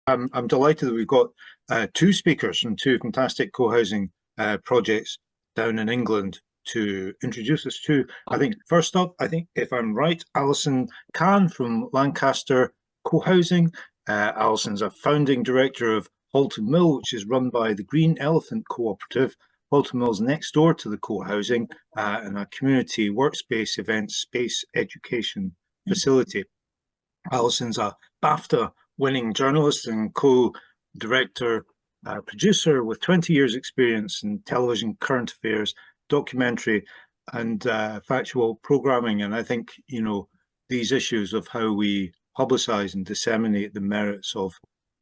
I'm delighted that we've got two speakers from two fantastic co-housing projects down in England to introduce us to. I think first up, I think if I'm right, Alison Cahn from Lancaster Cohousing. Alison's a founding director of Halton Mill, which is run by the Green Elephant Cooperative. Halton Mill's next door to the co-housing and a community workspace event space education facility. Alison's a BAFTA winning journalist and co-director producer with 20 years experience in television, current affairs, documentary and factual programming. And I think, you know, these issues of how we publicize and disseminate the merits of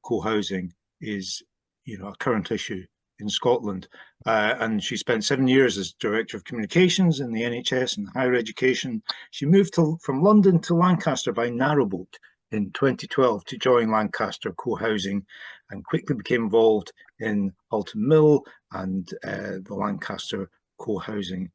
co-housing is, you know, a current issue in Scotland. And she spent 7 years as Director of Communications in the NHS and higher education. She moved from London to Lancaster by narrowboat in 2012 to join Lancaster Cohousing and quickly became involved in Halton Mill and the Lancaster Cohousing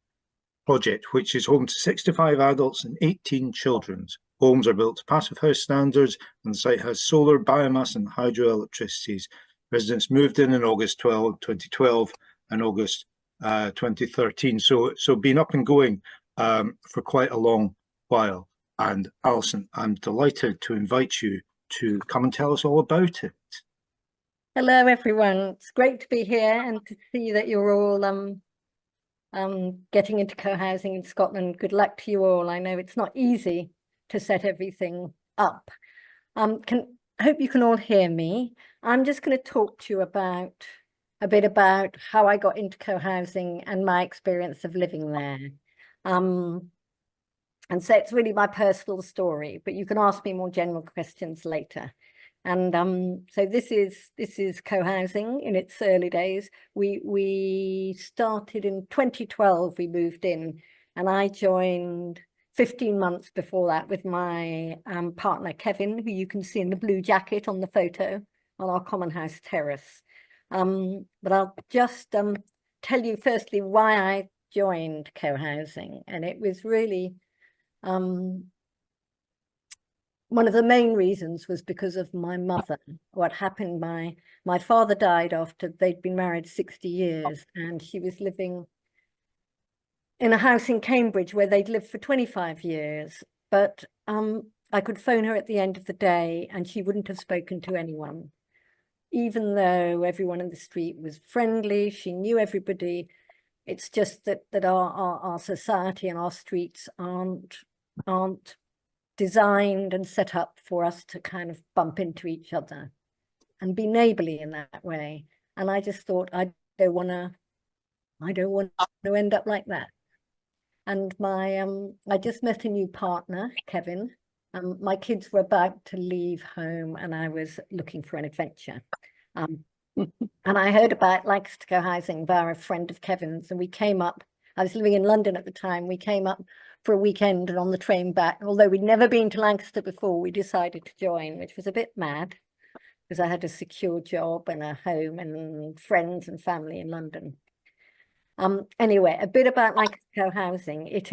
project, which is home to 65 adults and 18 children. Homes are built to Passive House standards and the site has solar, biomass and hydroelectricities. Residents moved in August 2012 and August 2013. So been up and going for quite a long while. And Alison, I'm delighted to invite you to come and tell us all about it. Hello, everyone. It's great to be here and to see that you're all getting into co-housing in Scotland. Good luck to you all. I know it's not easy to set everything up. I hope you can all hear me. I'm just going to talk to you about a bit about how I got into co-housing and my experience of living there. And so it's really my personal story, but you can ask me more general questions later. And so this is co-housing in its early days. We started in 2012, we moved in, and I joined 15 months before that with my partner, Kevin, who you can see in the blue jacket on the photo on our common house terrace. But I'll just tell you firstly why I joined co-housing. And it was really, one of the main reasons was because of my mother. What happened, my father died after they'd been married 60 years and she was living in a house in Cambridge where they'd lived for 25 years. But I could phone her at the end of the day and she wouldn't have spoken to anyone. Even though everyone in the street was friendly, she knew everybody. It's just that our society and our streets aren't designed and set up for us to kind of bump into each other and be neighborly in that way. And I just thought, I don't want to end up like that. And I just met a new partner, Kevin. My kids were about to leave home and I was looking for an adventure. And I heard about Lancaster Cohousing via a friend of Kevin's, and we came up. I was living in London at the time. We came up for a weekend and on the train back, although we'd never been to Lancaster before, we decided to join, which was a bit mad because I had a secure job and a home and friends and family in London. Anyway, a bit about Lancaster Cohousing. It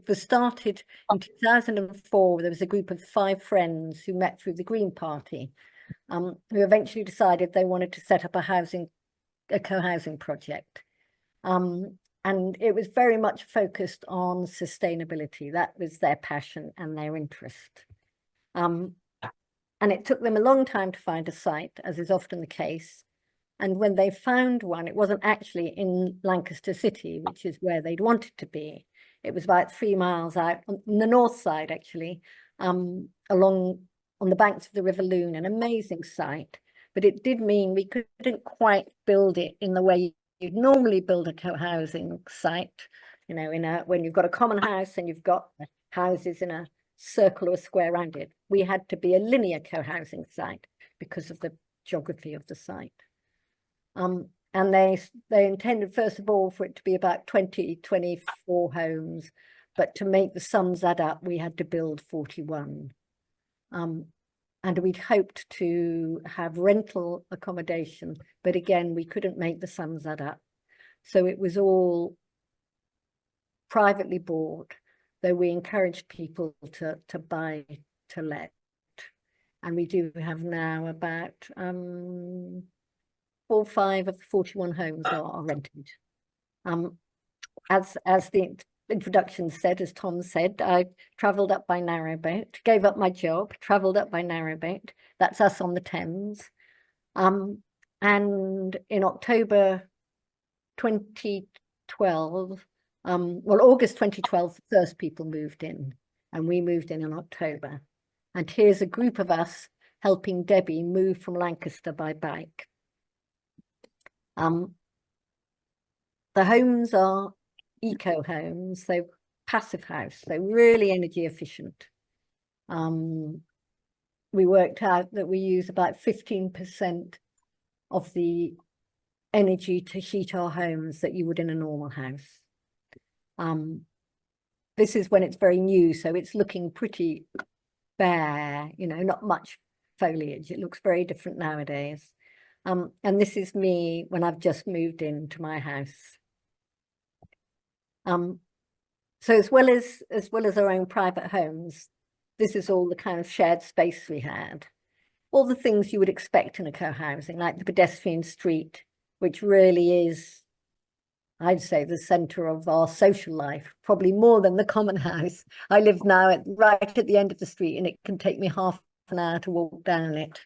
was started in 2004. There was a group of 5 friends who met through the Green Party, who eventually decided they wanted to set up a co-housing project. And it was very much focused on sustainability. That was their passion and their interest. And it took them a long time to find a site, as is often the case. And when they found one, it wasn't actually in Lancaster City, which is where they'd wanted to be. It was about 3 miles out on the north side, actually, along on the banks of the River Lune, an amazing site. But it did mean we couldn't quite build it in the way you'd normally build a co-housing site, you know, when you've got a common house and you've got houses in a circle or a square around it. We had to be a linear co-housing site because of the geography of the site. And they intended, first of all, for it to be about 24 homes, but to make the sums add up, we had to build 41. And we'd hoped to have rental accommodation, but again, we couldn't make the sums add up. So it was all privately bought, though we encouraged people to buy to let. And we do have now about 4 or 5 of the 41 homes are rented. As the introduction said, as Tom said, I travelled up by narrowboat, gave up my job, travelled up by narrowboat. That's us on the Thames. And in October 2012, well, August 2012, the first people moved in, and we moved in October. And here's a group of us helping Debbie move from Lancaster by bike. The homes are eco homes, so passive house, so really energy efficient. We worked out that we use about 15% of the energy to heat our homes that you would in a normal house. This is when it's very new, so it's looking pretty bare, you know, not much foliage. It looks very different nowadays. And this is me when I've just moved into my house. So as well as our own private homes, this is all the kind of shared space we had. All the things you would expect in a co-housing, like the pedestrian street, which really is, I'd say, the centre of our social life, probably more than the common house. I live now right at the end of the street, and it can take me half an hour to walk down it.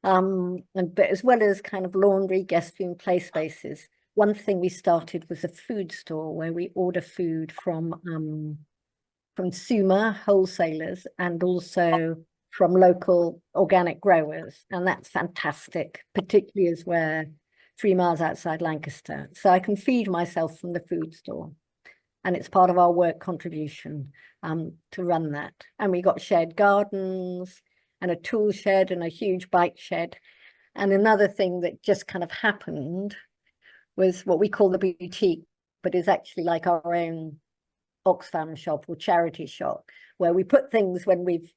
But as well as kind of laundry, guest room, play spaces, one thing we started was a food store where we order food from SUMA wholesalers and also from local organic growers. And that's fantastic, particularly as we're 3 miles outside Lancaster. So I can feed myself from the food store. And it's part of our work contribution to run that. And we got shared gardens and a tool shed and a huge bike shed. And another thing that just kind of happened was what we call the boutique, but is actually like our own Oxfam shop or charity shop, where we put things when we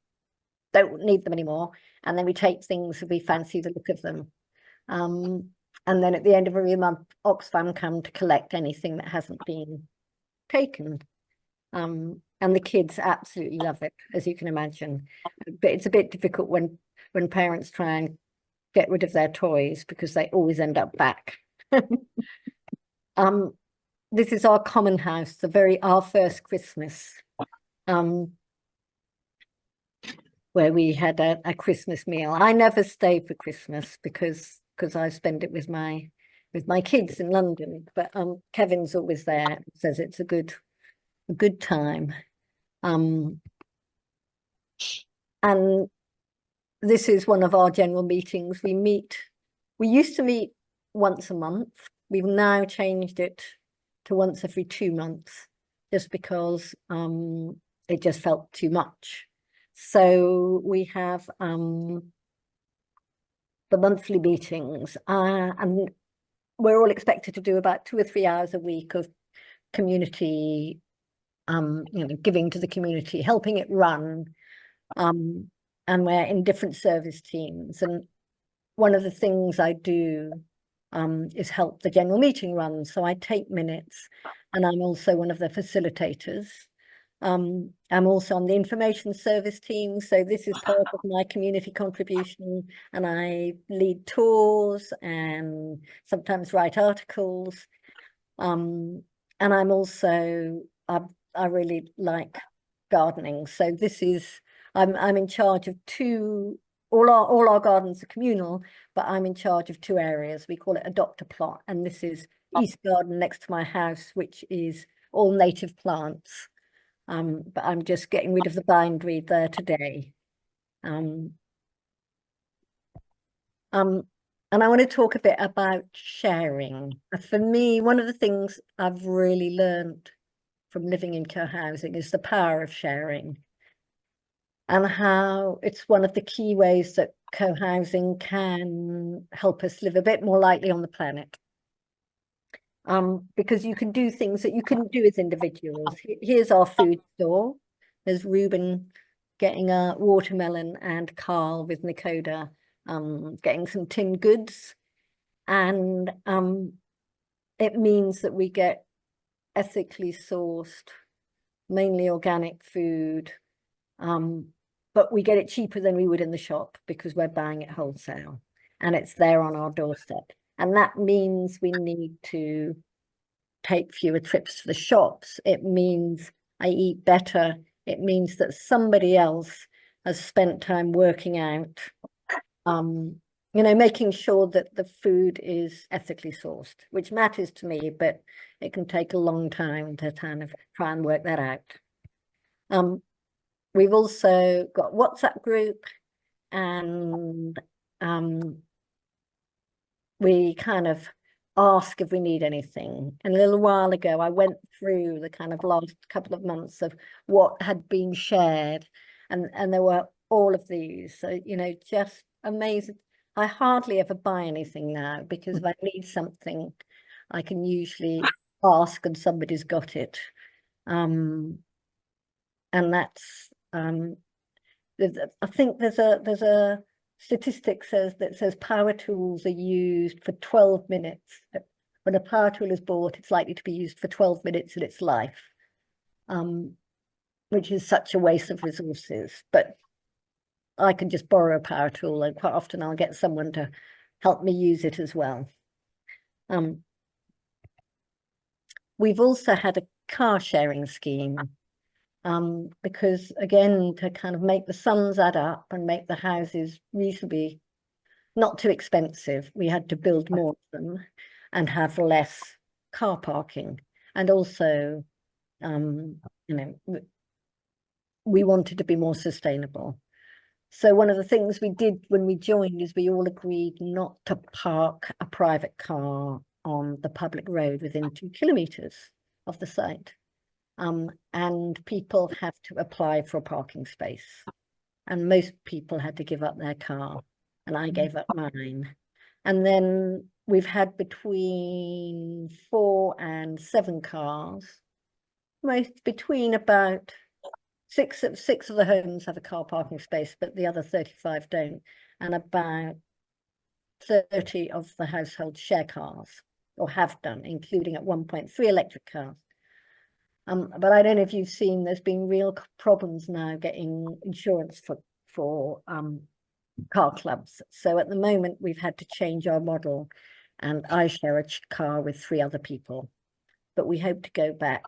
don't need them anymore, and then we take things if we fancy the look of them. And then at the end of every month, Oxfam come to collect anything that hasn't been taken. And the kids absolutely love it, as you can imagine. But it's a bit difficult when parents try and get rid of their toys because they always end up back. This is our common house, our first Christmas, where we had a Christmas meal. I never stay for Christmas because I spend it with my kids in London. But Kevin's always there, says it's a good time. And this is one of our general meetings. We used to meet once a month. We've now changed it to once every 2 months, just because it just felt too much. So we have the monthly meetings, and we're all expected to do about 2 or 3 hours a week of community, giving to the community, helping it run, and we're in different service teams. And one of the things I do is help the general meeting run. So I take minutes, and I'm also one of the facilitators. I'm also on the information service team. So this is part of my community contribution, and I lead tours and sometimes write articles. And I'm also, I really like gardening. So this is, I'm in charge of all our gardens are communal, but I'm in charge of 2 areas. We call it Adopt a Plot, and this is East Garden next to my house, which is all native plants. But I'm just getting rid of the bindweed there today. And I want to talk a bit about sharing. For me, one of the things I've really learned from living in co-housing is the power of sharing, and how it's one of the key ways that co-housing can help us live a bit more lightly on the planet. Because you can do things that you couldn't do as individuals. Here's our food store. There's Ruben getting a watermelon, and Carl with Nakoda getting some tinned goods. And it means that we get ethically sourced, mainly organic food, but we get it cheaper than we would in the shop because we're buying it wholesale and it's there on our doorstep. And that means we need to take fewer trips to the shops. It means I eat better. It means that somebody else has spent time working out, you know, making sure that the food is ethically sourced, which matters to me, but it can take a long time to kind of try and work that out. We've also got WhatsApp group, and we kind of ask if we need anything. And a little while ago, I went through the kind of last couple of months of what had been shared, and there were all of these. So, you know, just amazing. I hardly ever buy anything now because if I need something, I can usually ask and somebody's got it. And that's I think there's a statistic that says power tools are used for 12 minutes. When a power tool is bought, it's likely to be used for 12 minutes in its life, which is such a waste of resources. But I can just borrow a power tool, and quite often I'll get someone to help me use it as well. We've also had a car sharing scheme, because again, to kind of make the sums add up and make the houses reasonably not too expensive, we had to build more of them and have less car parking. And also, you know, we wanted to be more sustainable. So one of the things we did when we joined is we all agreed not to park a private car on the public road within 2 kilometres of the site. And people have to apply for a parking space. And most people had to give up their car, and I gave up mine. And then we've had between 4 and 7 cars, between about six of the homes have a car parking space, but the other 35 don't. And about 30 of the households share cars, or have done, including at one point 3 electric cars. But I don't know if you've seen, there's been real problems now getting insurance for car clubs. So at the moment we've had to change our model, and I share a car with 3 other people. But we hope to go back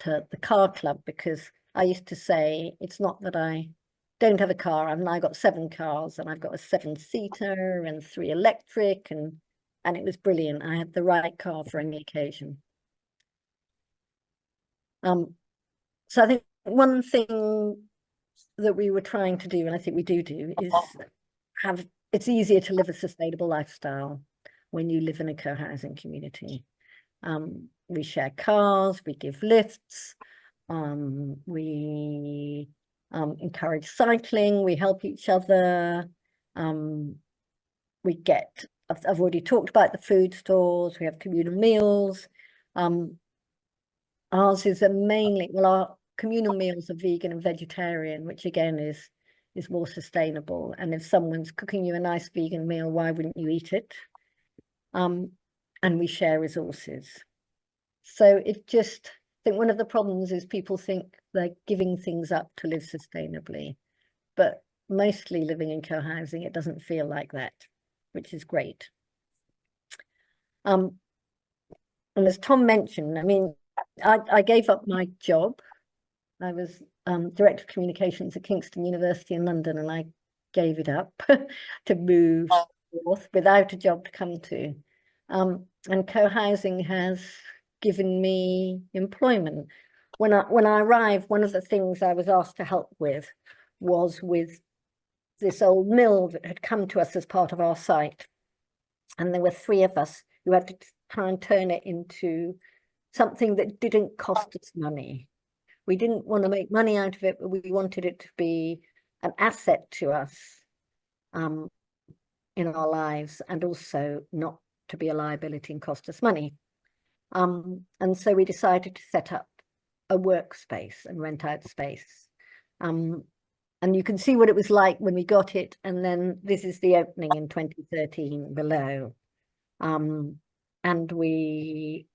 to the car club, because I used to say it's not that I don't have a car. I've now got 7 cars, and I've got a 7-seater and 3 electric, and it was brilliant. I had the right car for any occasion. So I think one thing that we were trying to do, and I think we do, is it's easier to live a sustainable lifestyle when you live in a co-housing community. We share cars, we give lifts, we encourage cycling, we help each other. We get, I've already talked about the food stores, we have communal meals. Ours is mainly, well, our communal meals are vegan and vegetarian, which again is more sustainable. And if someone's cooking you a nice vegan meal, why wouldn't you eat it? And we share resources. So it just, I think one of the problems is people think they're giving things up to live sustainably, but mostly living in co-housing, it doesn't feel like that, which is great. And as Tom mentioned, I mean, I gave up my job. I was Director of Communications at Kingston University in London, and I gave it up to move north without a job to come to. And co-housing has given me employment. When I arrived, one of the things I was asked to help with was with this old mill that had come to us as part of our site. And there were 3 of us who had to try and turn it into something that didn't cost us money. We didn't want to make money out of it, but we wanted it to be an asset to us in our lives, and also not to be a liability and cost us money. And so we decided to set up a workspace and rent out space. And you can see what it was like when we got it. And then this is the opening in 2013 below. And we,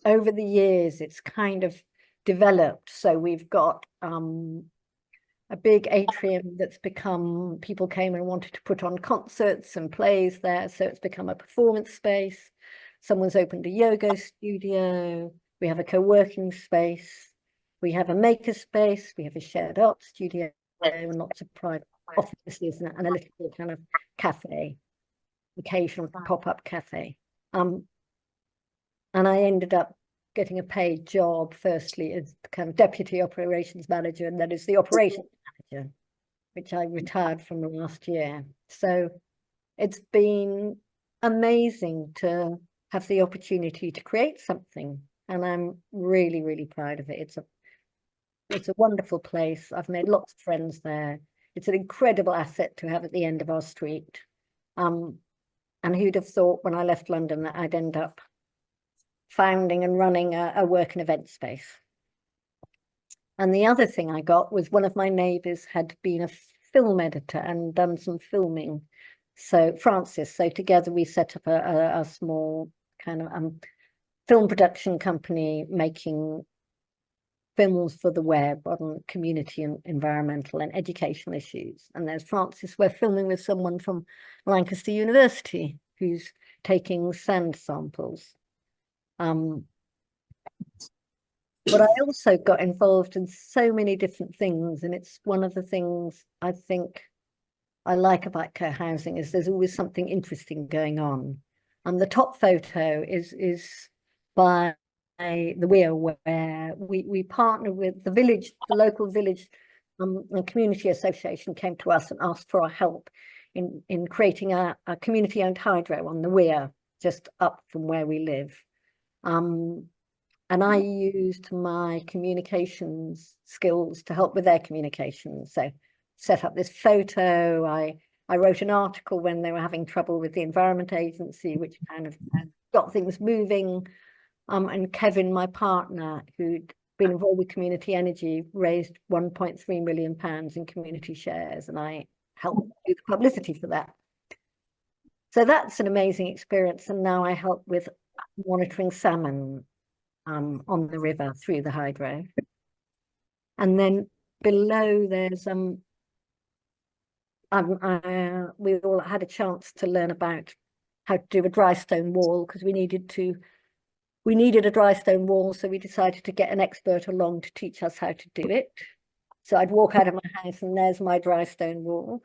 over the years, it's kind of developed. So we've got a big atrium that's become, people came and wanted to put on concerts and plays there. So it's become a performance space. Someone's opened a yoga studio. We have a co-working space. We have a maker space. We have a shared art studio and lots of private offices and a little kind of cafe, occasional pop-up cafe. And I ended up getting a paid job, firstly as kind of deputy operations manager, and then as the operations manager, which I retired from last year. So it's been amazing to have the opportunity to create something, and I'm really, really proud of it. It's a wonderful place. I've made lots of friends there. It's an incredible asset to have at the end of our street. And who'd have thought when I left London that I'd end up founding and running a work and event space. And the other thing I got was one of my neighbours had been a film editor and done some filming. So Francis, so together we set up a small kind of film production company making films for the web on community and environmental and educational issues. And there's Francis, we're filming with someone from Lancaster University who's taking sand samples. But I also got involved in so many different things, and it's one of the things I think I like about co-housing is there's always something interesting going on. The top photo is by the Weir, where we partner with the village, the local village and community association came to us and asked for our help in creating a community-owned hydro on the Weir, just up from where we live. And I used my communications skills to help with their communications. So set up this photo. I wrote an article when they were having trouble with the Environment Agency, which kind of got things moving. And Kevin, my partner, who'd been involved with community energy, raised £1.3 million in community shares, and I helped do the publicity for that. So that's an amazing experience. And now I help with monitoring salmon on the river through the hydro. And then below there's we all had a chance to learn about how to do a dry stone wall, because we needed a dry stone wall, so we decided to get an expert along to teach us how to do it. So I'd walk out of my house and there's my dry stone wall.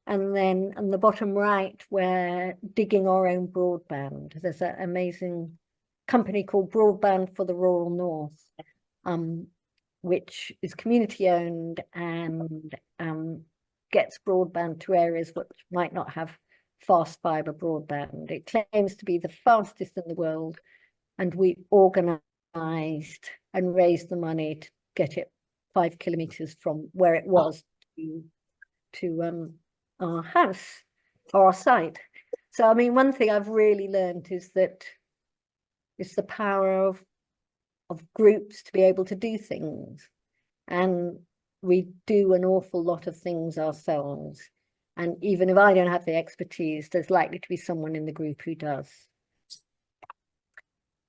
And then on the bottom right, we're digging our own broadband. There's an amazing company called Broadband for the Rural North, which is community owned and gets broadband to areas which might not have fast fibre broadband. It claims to be the fastest in the world, and we organised and raised the money to get it 5 kilometres from where it was to our house or our site. So I mean, one thing I've really learned is that it's the power of groups to be able to do things, and we do an awful lot of things ourselves, and even if I don't have the expertise, there's likely to be someone in the group who does.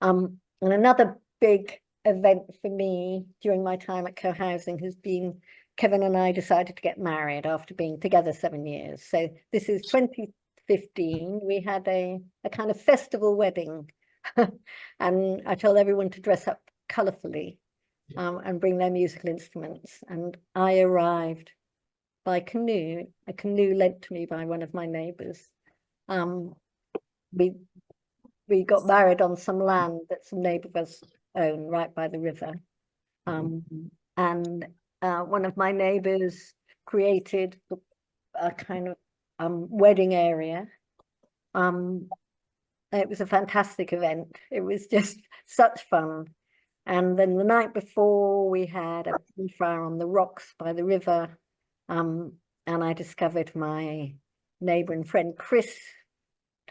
And another big event for me during my time at co-housing has been Kevin and I decided to get married after being together 7 years. So this is 2015. We had a kind of festival wedding. And I told everyone to dress up colourfully and bring their musical instruments. And I arrived by canoe, a canoe lent to me by one of my neighbours. We got married on some land that some neighbours own right by the river. And one of my neighbours created a kind of wedding area. It was a fantastic event. It was just such fun. And then the night before, we had a bonfire on the rocks by the river. And I discovered my neighbour and friend Chris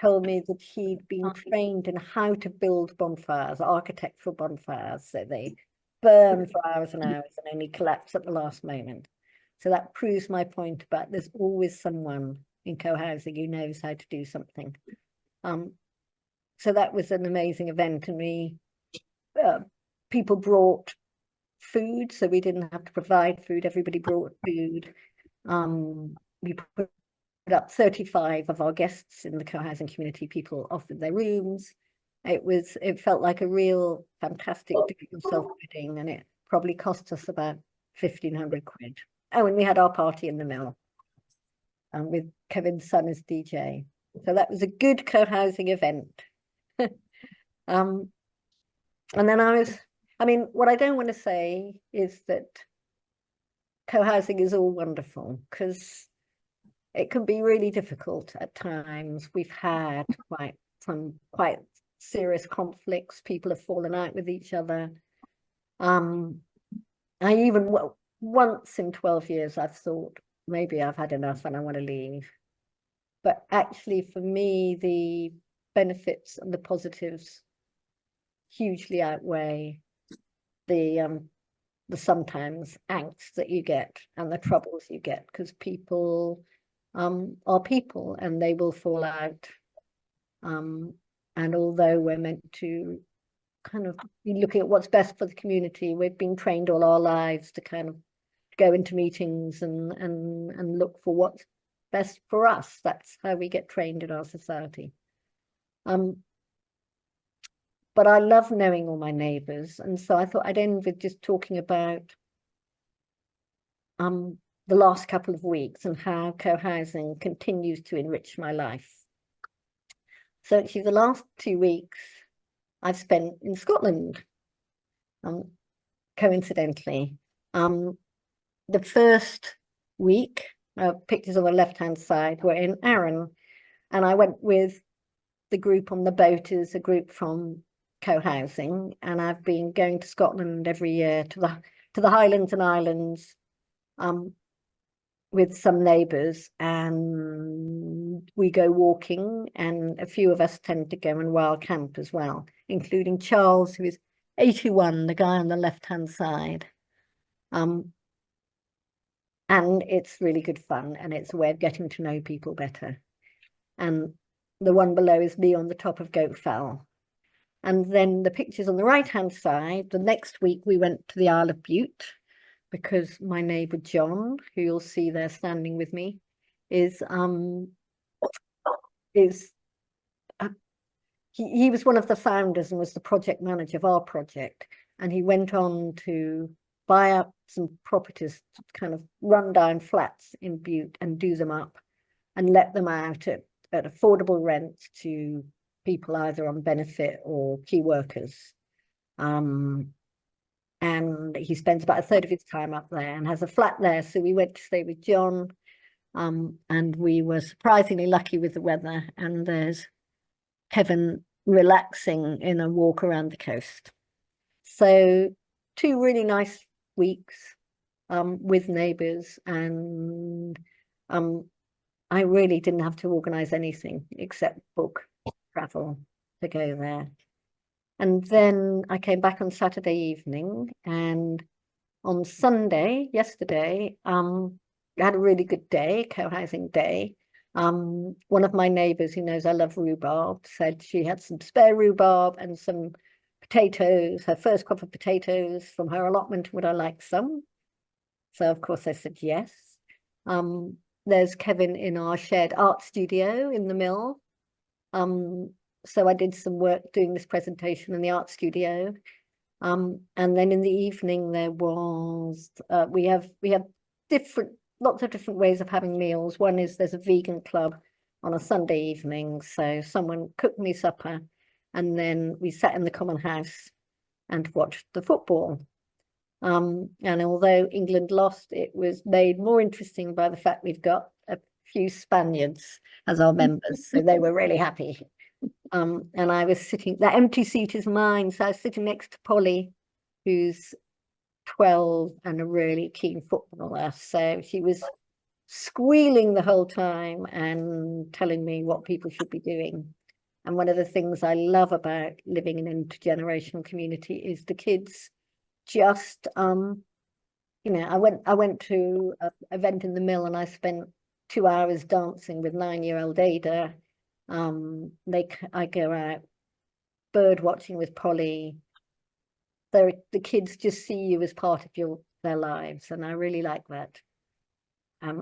told me that he'd been trained in how to build bonfires, architectural bonfires. So they burn for hours and hours and only collapse at the last moment. So that proves my point about there's always someone in co-housing who knows how to do something. So that was an amazing event, and people brought food, so we didn't have to provide food. Everybody brought food. We put up 35 of our guests in the co-housing community. People offered their rooms. It felt like a real fantastic do-it-yourself wedding, and it probably cost us about 1,500 quid. Oh, and we had our party in the mill, with Kevin's son as DJ. So that was a good co-housing event. And then I mean, what I don't want to say is that co-housing is all wonderful, because it can be really difficult at times. We've had some quite serious conflicts. People have fallen out with each other. I even, once in 12 years, I've thought, maybe I've had enough and I want to leave. But actually, for me, the benefits and the positives hugely outweigh the sometimes angst that you get and the troubles you get, because people are people and they will fall out. And although we're meant to kind of be looking at what's best for the community, we've been trained all our lives to kind of go into meetings and look for what's best for us. That's how we get trained in our society. But I love knowing all my neighbours, and so I thought I'd end with just talking about the last couple of weeks and how co-housing continues to enrich my life. So actually the last 2 weeks I've spent in Scotland, coincidentally. The first week, pictures on the left-hand side, were in Arran, and I went with the group on the boat as a group from co-housing, and I've been going to Scotland every year to the Highlands and Islands with some neighbours, and we go walking, and a few of us tend to go and wild camp as well, including Charles, who is 81, the guy on the left-hand side. And it's really good fun, and it's a way of getting to know people better. And the one below is me on the top of Goat Fell. And then the pictures on the right-hand side, the next week we went to the Isle of Bute, because my neighbour John, who you'll see there standing with me, he was one of the founders and was the project manager of our project. And he went on to buy up some properties, kind of run-down flats in Bute, and do them up and let them out at affordable rent to people either on benefit or key workers. And he spends about a third of his time up there and has a flat there. So we went to stay with John, and we were surprisingly lucky with the weather. And there's Kevin relaxing in a walk around the coast. So 2 really nice weeks with neighbours, and I really didn't have to organise anything except book travel to go there. And then I came back on Saturday evening, and on Sunday, yesterday, I had a really good day, co-housing day. One of my neighbours, who knows I love rhubarb, said she had some spare rhubarb and some potatoes, her first crop of potatoes from her allotment. Would I like some? So of course I said yes. There's Kevin in our shared art studio in the mill. So I did some work doing this presentation in the art studio. And then in the evening there was, we have lots of different ways of having meals. One is there's a vegan club on a Sunday evening. So someone cooked me supper, and then we sat in the common house and watched the football. And although England lost, it was made more interesting by the fact we've got a few Spaniards as our members. So they were really happy. And I was sitting, that empty seat is mine. So I was sitting next to Polly, who's 12 and a really keen footballer. So she was squealing the whole time and telling me what people should be doing. And one of the things I love about living in an intergenerational community is the kids just, you know, I went to an event in the mill, and I spent 2 hours dancing with 9-year-old Ada. I go out bird watching with Polly, So the kids just see you as part of their lives, and I really like that.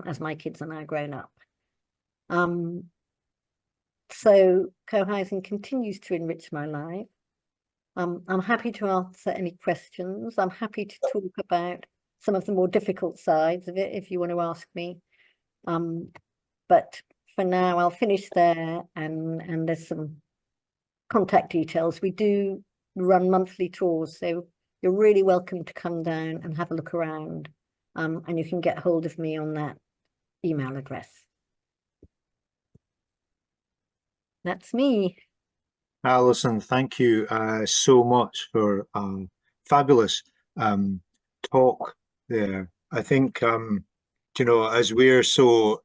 As my kids are now grown up. So co-housing continues to enrich my life. I'm happy to answer any questions. I'm happy to talk about some of the more difficult sides of it if you want to ask me. But for now, I'll finish there, and there's some contact details. We do run monthly tours, so you're really welcome to come down and have a look around. And you can get hold of me on that email address. That's me. Alison, thank you so much for fabulous talk there. I think, you know, as we're so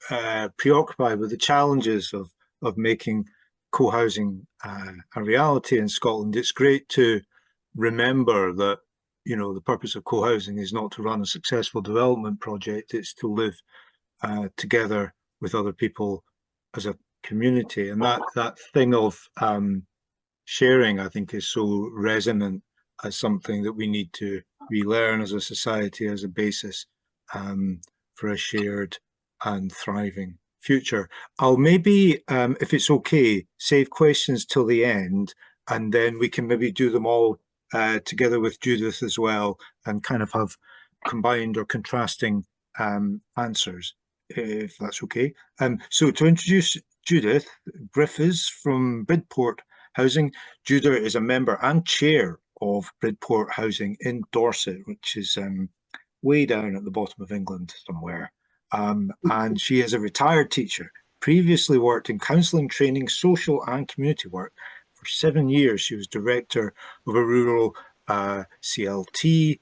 preoccupied with the challenges of making co-housing a reality in Scotland, it's great to remember that, you know, the purpose of co-housing is not to run a successful development project, it's to live together with other people as a community. And that thing of sharing, I think, is so resonant as something that we need to relearn as a society as a basis for a shared and thriving future. I'll maybe, if it's okay, save questions till the end, and then we can maybe do them all together with Judith as well, and kind of have combined or contrasting answers, if that's okay. So to introduce Judith, Griffies from Bridport Housing. Judith is a member and chair of Bridport Housing in Dorset, which is way down at the bottom of England somewhere. And she is a retired teacher, previously worked in counselling, training, social and community work. For 7 years, she was director of a rural CLT,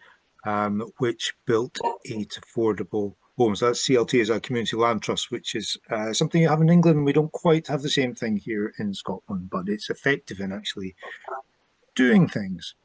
which built 8 affordable homes. That CLT is a community land trust, which is something you have in England. We don't quite have the same thing here in Scotland, but it's effective in actually doing things.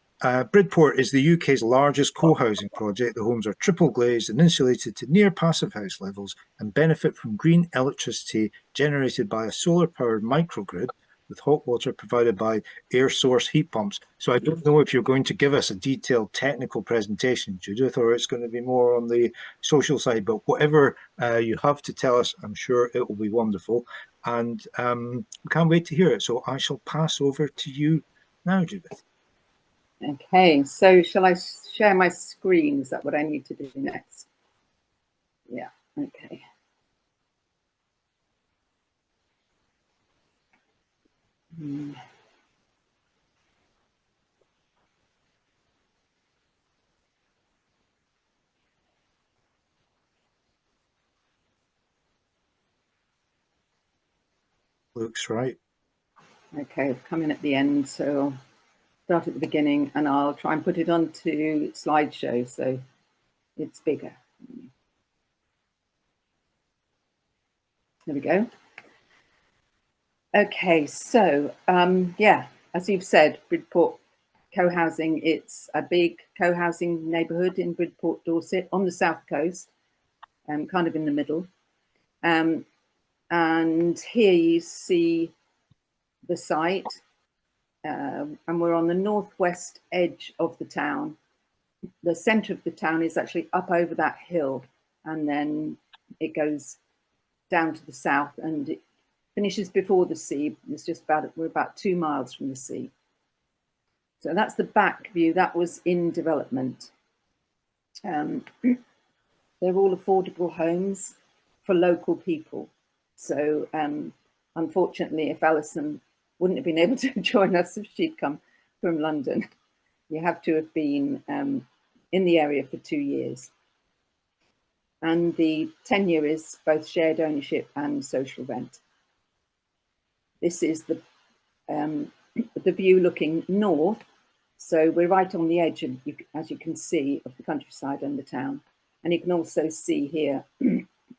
Bridport is the UK's largest co-housing project. The homes are triple glazed and insulated to near passive house levels and benefit from green electricity generated by a solar-powered microgrid with hot water provided by air source heat pumps. So I don't know if you're going to give us a detailed technical presentation, Judith, or it's going to be more on the social side, but whatever you have to tell us, I'm sure it will be wonderful. And we can't wait to hear it. So I shall pass over to you now, Judith. Okay, so shall I share my screen? Is that what I need to do next? Yeah, okay. Looks right. Okay, I've come in at the end, so I'll start at the beginning and I'll try and put it onto slideshow so it's bigger. There we go. Okay, so yeah, as you've said, Bridport Cohousing, it's a big co-housing neighbourhood in Bridport, Dorset, on the south coast, kind of in the middle. And here you see the site, and we're on the northwest edge of the town. The centre of the town is actually up over that hill, and then it goes down to the south and it finishes before the sea. It's just we're about 2 miles from the sea. So that's the back view. That was in development. They're all affordable homes for local people. So unfortunately, if Alison wouldn't have been able to join us if she'd come from London, you have to have been in the area for 2 years. And the tenure is both shared ownership and social rent. This is the view looking north. So we're right on the edge, of, as you can see, of the countryside and the town. And you can also see here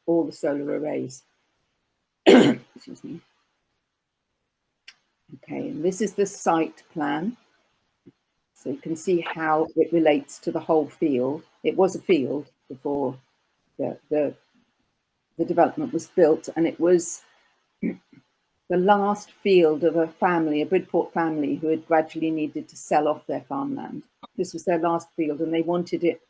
all the solar arrays. Excuse me. Okay, and this is the site plan. So you can see how it relates to the whole field. It was a field before the development was built, and it was the last field of a family, a Bridport family who had gradually needed to sell off their farmland. This was their last field, and they wanted it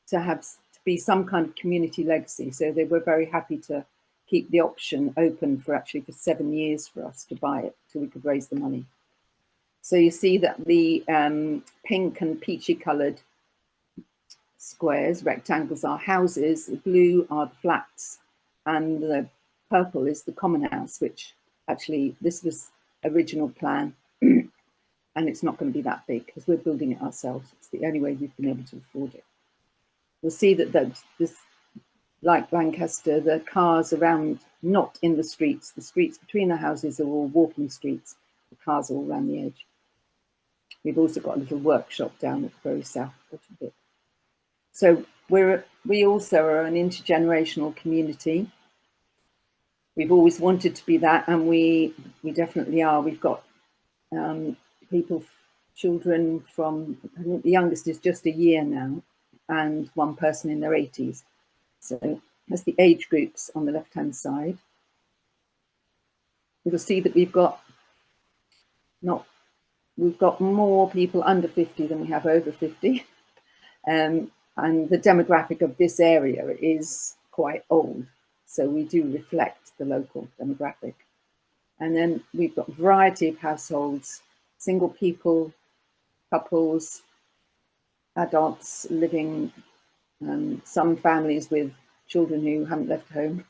to be some kind of community legacy. So they were very happy to keep the option open for 7 years for us to buy it till we could raise the money. So you see that the pink and peachy coloured squares, rectangles, are houses, the blue are the flats, and the purple is the common house, which actually this was original plan and it's not going to be that big because we're building it ourselves. It's the only way we've been able to afford it. You'll see that this, like Lancaster, the cars around, not in the streets between the houses are all walking streets, the cars are all around the edge. We've also got a little workshop down at the very south bottom bit. So we also are an intergenerational community. We've always wanted to be that, and we definitely are. We've got people, children from, I think the youngest is just a year now, and one person in their 80s. So that's the age groups on the left-hand side. You'll see that we've got more people under 50 than we have over 50. And the demographic of this area is quite old. So we do reflect the local demographic. And then we've got a variety of households, single people, couples, adults living, some families with children who haven't left home,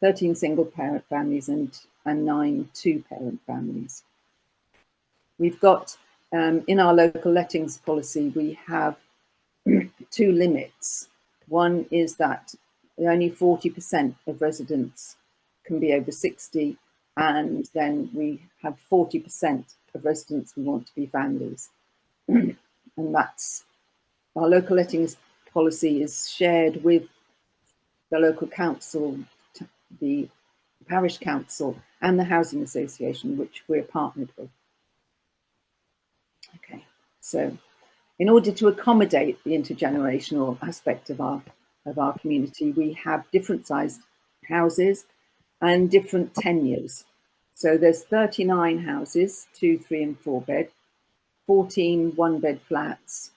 13 single parent families and 9 two-parent families. We've got, in our local lettings policy, we have 2 limits. One is that only 40% of residents can be over 60, and then we have 40% of residents we want to be families. And that's, our local lettings policy is shared with the local council, the parish council, and the housing association, which we're partnered with. Okay, so in order to accommodate the intergenerational aspect of our community, we have different sized houses and different tenures. So there's 39 houses, 2, 3 and 4 bed, 14 1-bed flats,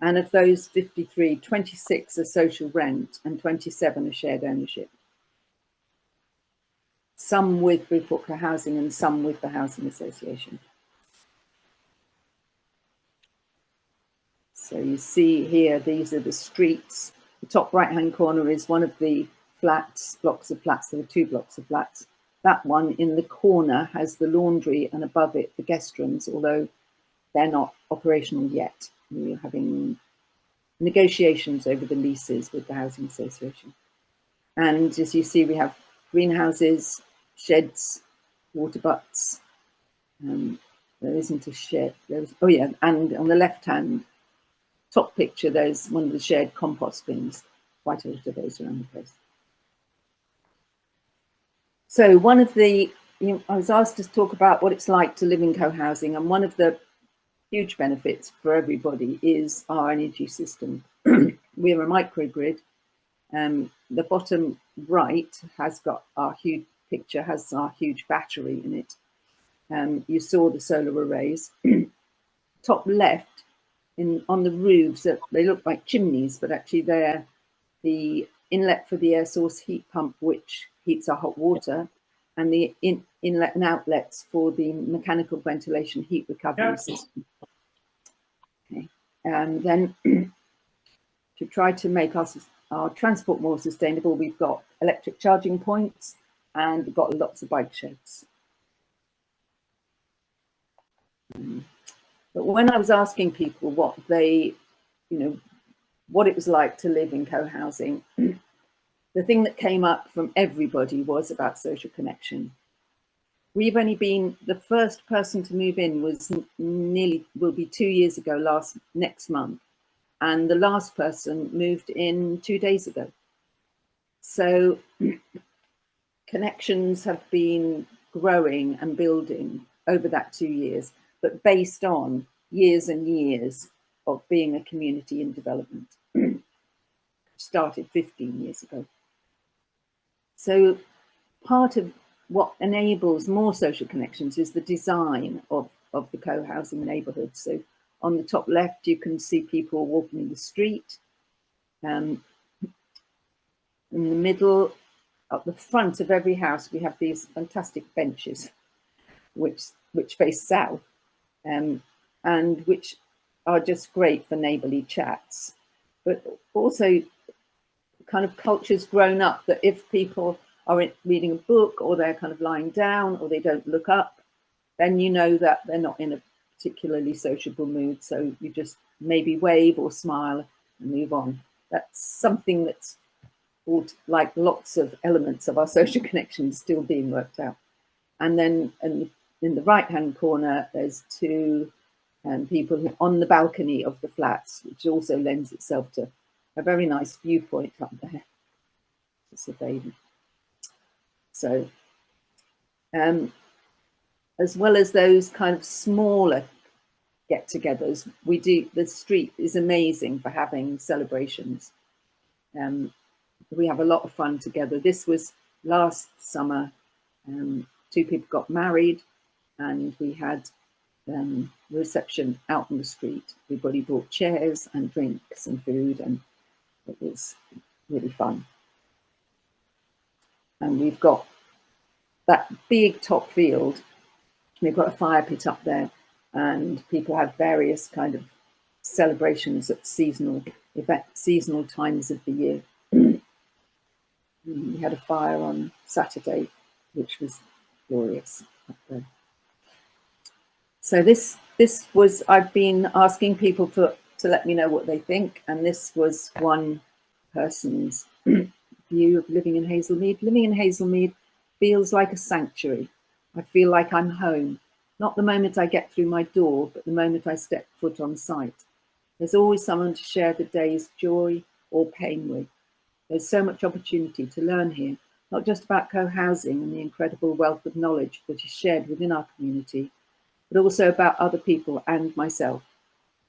and of those 53, 26 are social rent and 27 are shared ownership. Some with Bridport Cohousing and some with the housing association. So you see here, these are the streets. The top right-hand corner is one of the flats, blocks of flats. There are 2 blocks of flats. That one in the corner has the laundry and above it the guest rooms, although they're not operational yet. We're having negotiations over the leases with the housing association. And as you see, we have greenhouses, sheds, water butts. There isn't a shed. Oh yeah, and on the left-hand top picture, there's one of the shared compost bins. Quite a lot of those around the place. So one of the, I was asked to talk about what it's like to live in co-housing, and one of the huge benefits for everybody is our energy system. We're a microgrid. The bottom right has got our huge picture, has our huge battery in it. You saw the solar arrays. Top left, on the roofs, they look like chimneys, but actually they're the inlet for the air source heat pump, which heats our hot water, and the inlet and outlets for the mechanical ventilation heat recovery system. Okay. And then to try to make our transport more sustainable, we've got electric charging points and we've got lots of bike sheds. But when I was asking people what they, what it was like to live in co-housing, the thing that came up from everybody was about social connection. We've only been, the first person to move in was will be 2 years ago next month. And the last person moved in 2 days ago. So connections have been growing and building over that 2 years, but based on years and years of being a community in development. Started 15 years ago. So part of what enables more social connections is the design of the co-housing neighbourhood. So on the top left, you can see people walking in the street. In the middle, at the front of every house, we have these fantastic benches, which face south, and which are just great for neighbourly chats. But also, kind of culture's grown up that if people are reading a book, or they're kind of lying down, or they don't look up, then you know that they're not in a particularly sociable mood. So you just maybe wave or smile and move on. That's something that's, like lots of elements of our social connections, still being worked out. And then in the right-hand corner, there's two people on the balcony of the flats, which also lends itself to a very nice viewpoint up there to survey them. So, as well as those kind of smaller get-togethers, the street is amazing for having celebrations. We have a lot of fun together. This was last summer. Two people got married, and we had a reception out on the street. Everybody brought chairs and drinks and food, and it was really fun. And we've got that big top field. We've got a fire pit up there, and people have various kind of celebrations at seasonal times of the year. We had a fire on Saturday, which was glorious up there. So this was, I've been asking people to let me know what they think, and this was one person's view of living in Hazelmead. Living in Hazelmead feels like a sanctuary. I feel like I'm home, not the moment I get through my door, but the moment I step foot on site. There's always someone to share the day's joy or pain with. There's so much opportunity to learn here, not just about co-housing and the incredible wealth of knowledge that is shared within our community, but also about other people and myself.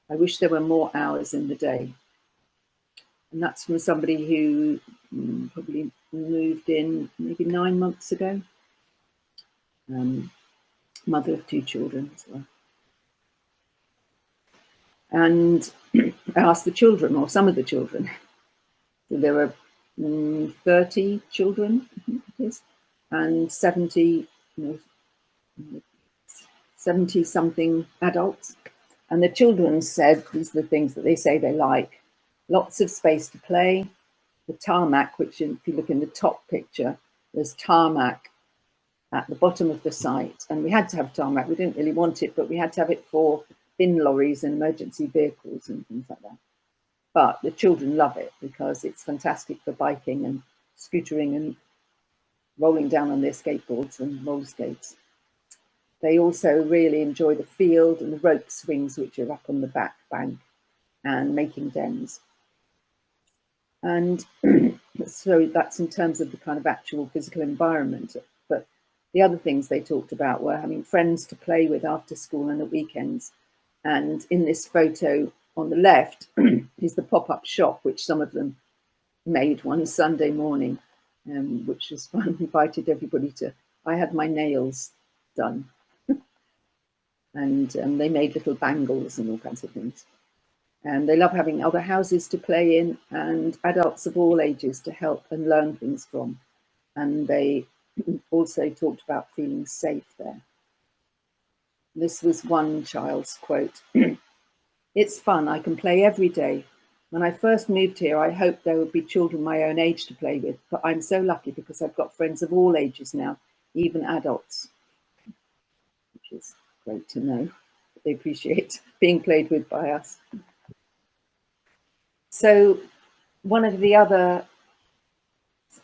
I wish there were more hours in the day. And that's from somebody who probably moved in maybe 9 months ago. Mother of 2 children as well. And I asked the children, or some of the children. So there were 30 children, I think it is, and 70, 70 something adults. And the children said, these are the things that they say they like: lots of space to play, the tarmac, which if you look in the top picture, there's tarmac at the bottom of the site. And we had to have tarmac. We didn't really want it, but we had to have it for bin lorries and emergency vehicles and things like that. But the children love it because it's fantastic for biking and scootering and rolling down on their skateboards and roller skates. They also really enjoy the field and the rope swings, which are up on the back bank, and making dens. And so that's in terms of the kind of actual physical environment. But the other things they talked about were having friends to play with after school and at weekends. And in this photo on the left is the pop-up shop, which some of them made one Sunday morning, which was fun. Invited everybody to, I had my nails done. And they made little bangles and all kinds of things. And they love having other houses to play in and adults of all ages to help and learn things from. And they also talked about feeling safe there. This was one child's quote. It's fun, I can play every day. When I first moved here, I hoped there would be children my own age to play with, but I'm so lucky because I've got friends of all ages now, even adults, which is great to know. They appreciate being played with by us. So one of the other,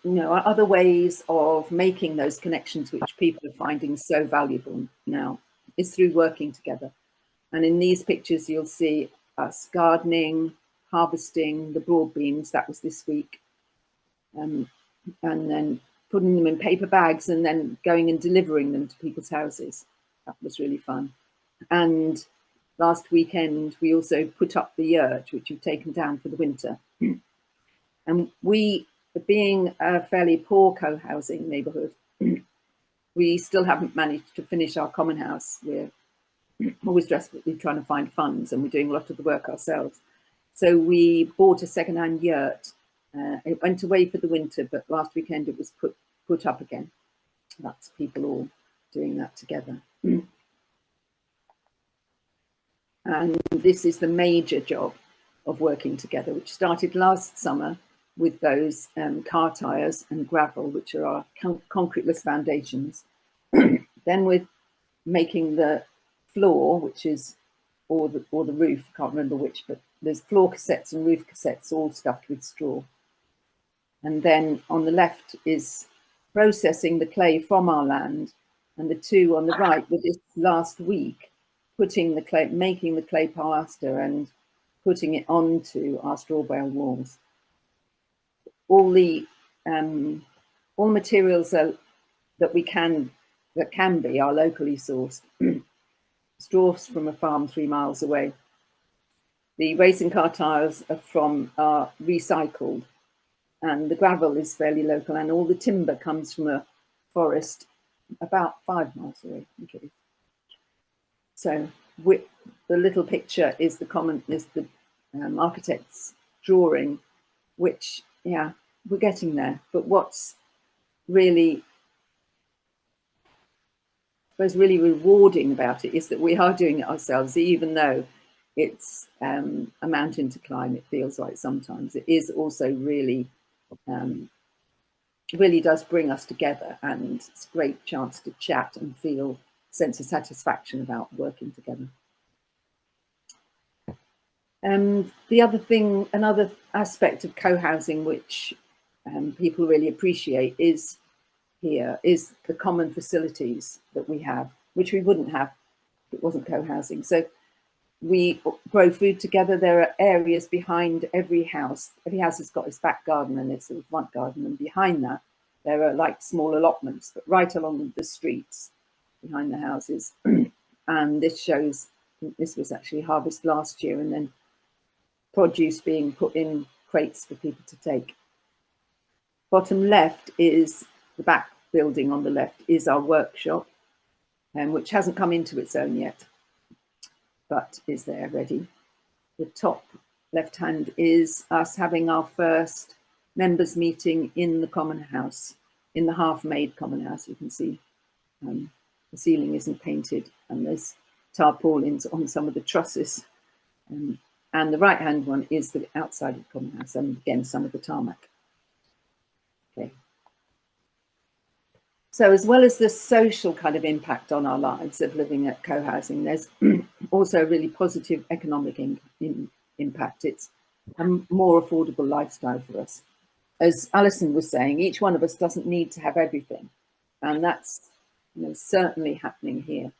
other ways of making those connections, which people are finding so valuable now, is through working together. And in these pictures, you'll see us gardening, harvesting the broad beans. That was this week. And then putting them in paper bags and then going and delivering them to people's houses. That was really fun. And last weekend, we also put up the yurt, which we've taken down for the winter. And we, being a fairly poor co-housing neighbourhood, we still haven't managed to finish our common house. We're always desperately trying to find funds, and we're doing a lot of the work ourselves. So we bought a second-hand yurt. It went away for the winter, but last weekend it was put up again. That's people all doing that together. And this is the major job of working together, which started last summer with those car tyres and gravel, which are our concreteless foundations. Then with making the floor, which is, or the roof, I can't remember which, but there's floor cassettes and roof cassettes all stuffed with straw. And then on the left is processing the clay from our land, and the two on the right were this last week, putting the clay, making the clay plaster and putting it onto our straw bale walls. All the materials that can be are locally sourced. Straws from a farm 3 miles away. The racing car tyres are recycled, and the gravel is fairly local, and all the timber comes from a forest about 5 miles away. Okay. So the little picture is the architect's drawing, which, yeah, we're getting there. But what's really, I suppose, really rewarding about it is that we are doing it ourselves, even though it's a mountain to climb. It feels like sometimes it is also really, really does bring us together, and it's a great chance to chat and feel a sense of satisfaction about working together. The other thing, another aspect of co-housing which people really appreciate is the common facilities that we have, which we wouldn't have if it wasn't co-housing. So we grow food together. There are areas behind every house. Every house has got its back garden and its sort of front garden, and behind that there are like small allotments, but right along the streets behind the houses. And this shows, this was actually harvest last year, and then produce being put in crates for people to take. Bottom left is the back building. On the left is our workshop, which hasn't come into its own yet, but is there ready. The top left hand is us having our first members meeting in the common house, in the half-made common house. You can see the ceiling isn't painted, and there's tarpaulins on some of the trusses. And the right-hand one is the outside of the common house, and again, some of the tarmac. Okay. So as well as the social kind of impact on our lives of living at co-housing, there's also a really positive economic impact. It's a more affordable lifestyle for us. As Alison was saying, each one of us doesn't need to have everything. And that's, you know, certainly happening here.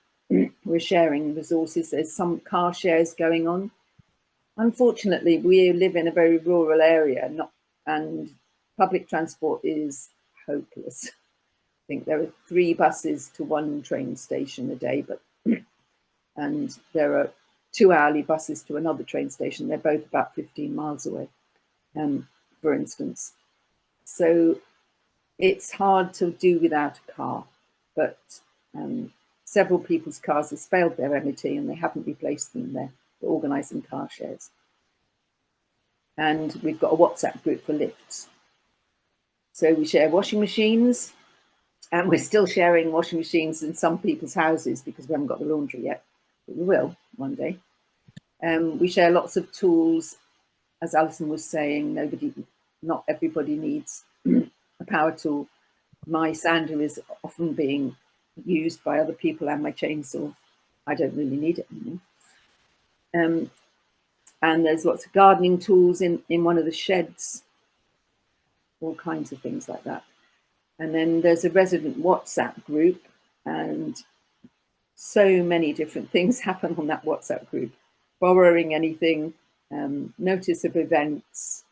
We're sharing resources. There's some car shares going on. Unfortunately, we live in a very rural area, and public transport is hopeless. I think there are 3 buses to 1 train station a day, and there are 2 hourly buses to another train station. They're both about 15 miles away, for instance. So it's hard to do without a car, but several people's cars have failed their MOT and they haven't replaced them. They're organising car shares. And we've got a WhatsApp group for lifts. So we share washing machines, and we're still sharing washing machines in some people's houses because we haven't got the laundry yet, but we will one day. We share lots of tools. As Alison was saying, not everybody needs a power tool. My sander is often being used by other people, and my chainsaw. I don't really need it anymore. And there's lots of gardening tools in one of the sheds, all kinds of things like that. And then there's a resident WhatsApp group, and so many different things happen on that WhatsApp group. Borrowing anything, notice of events,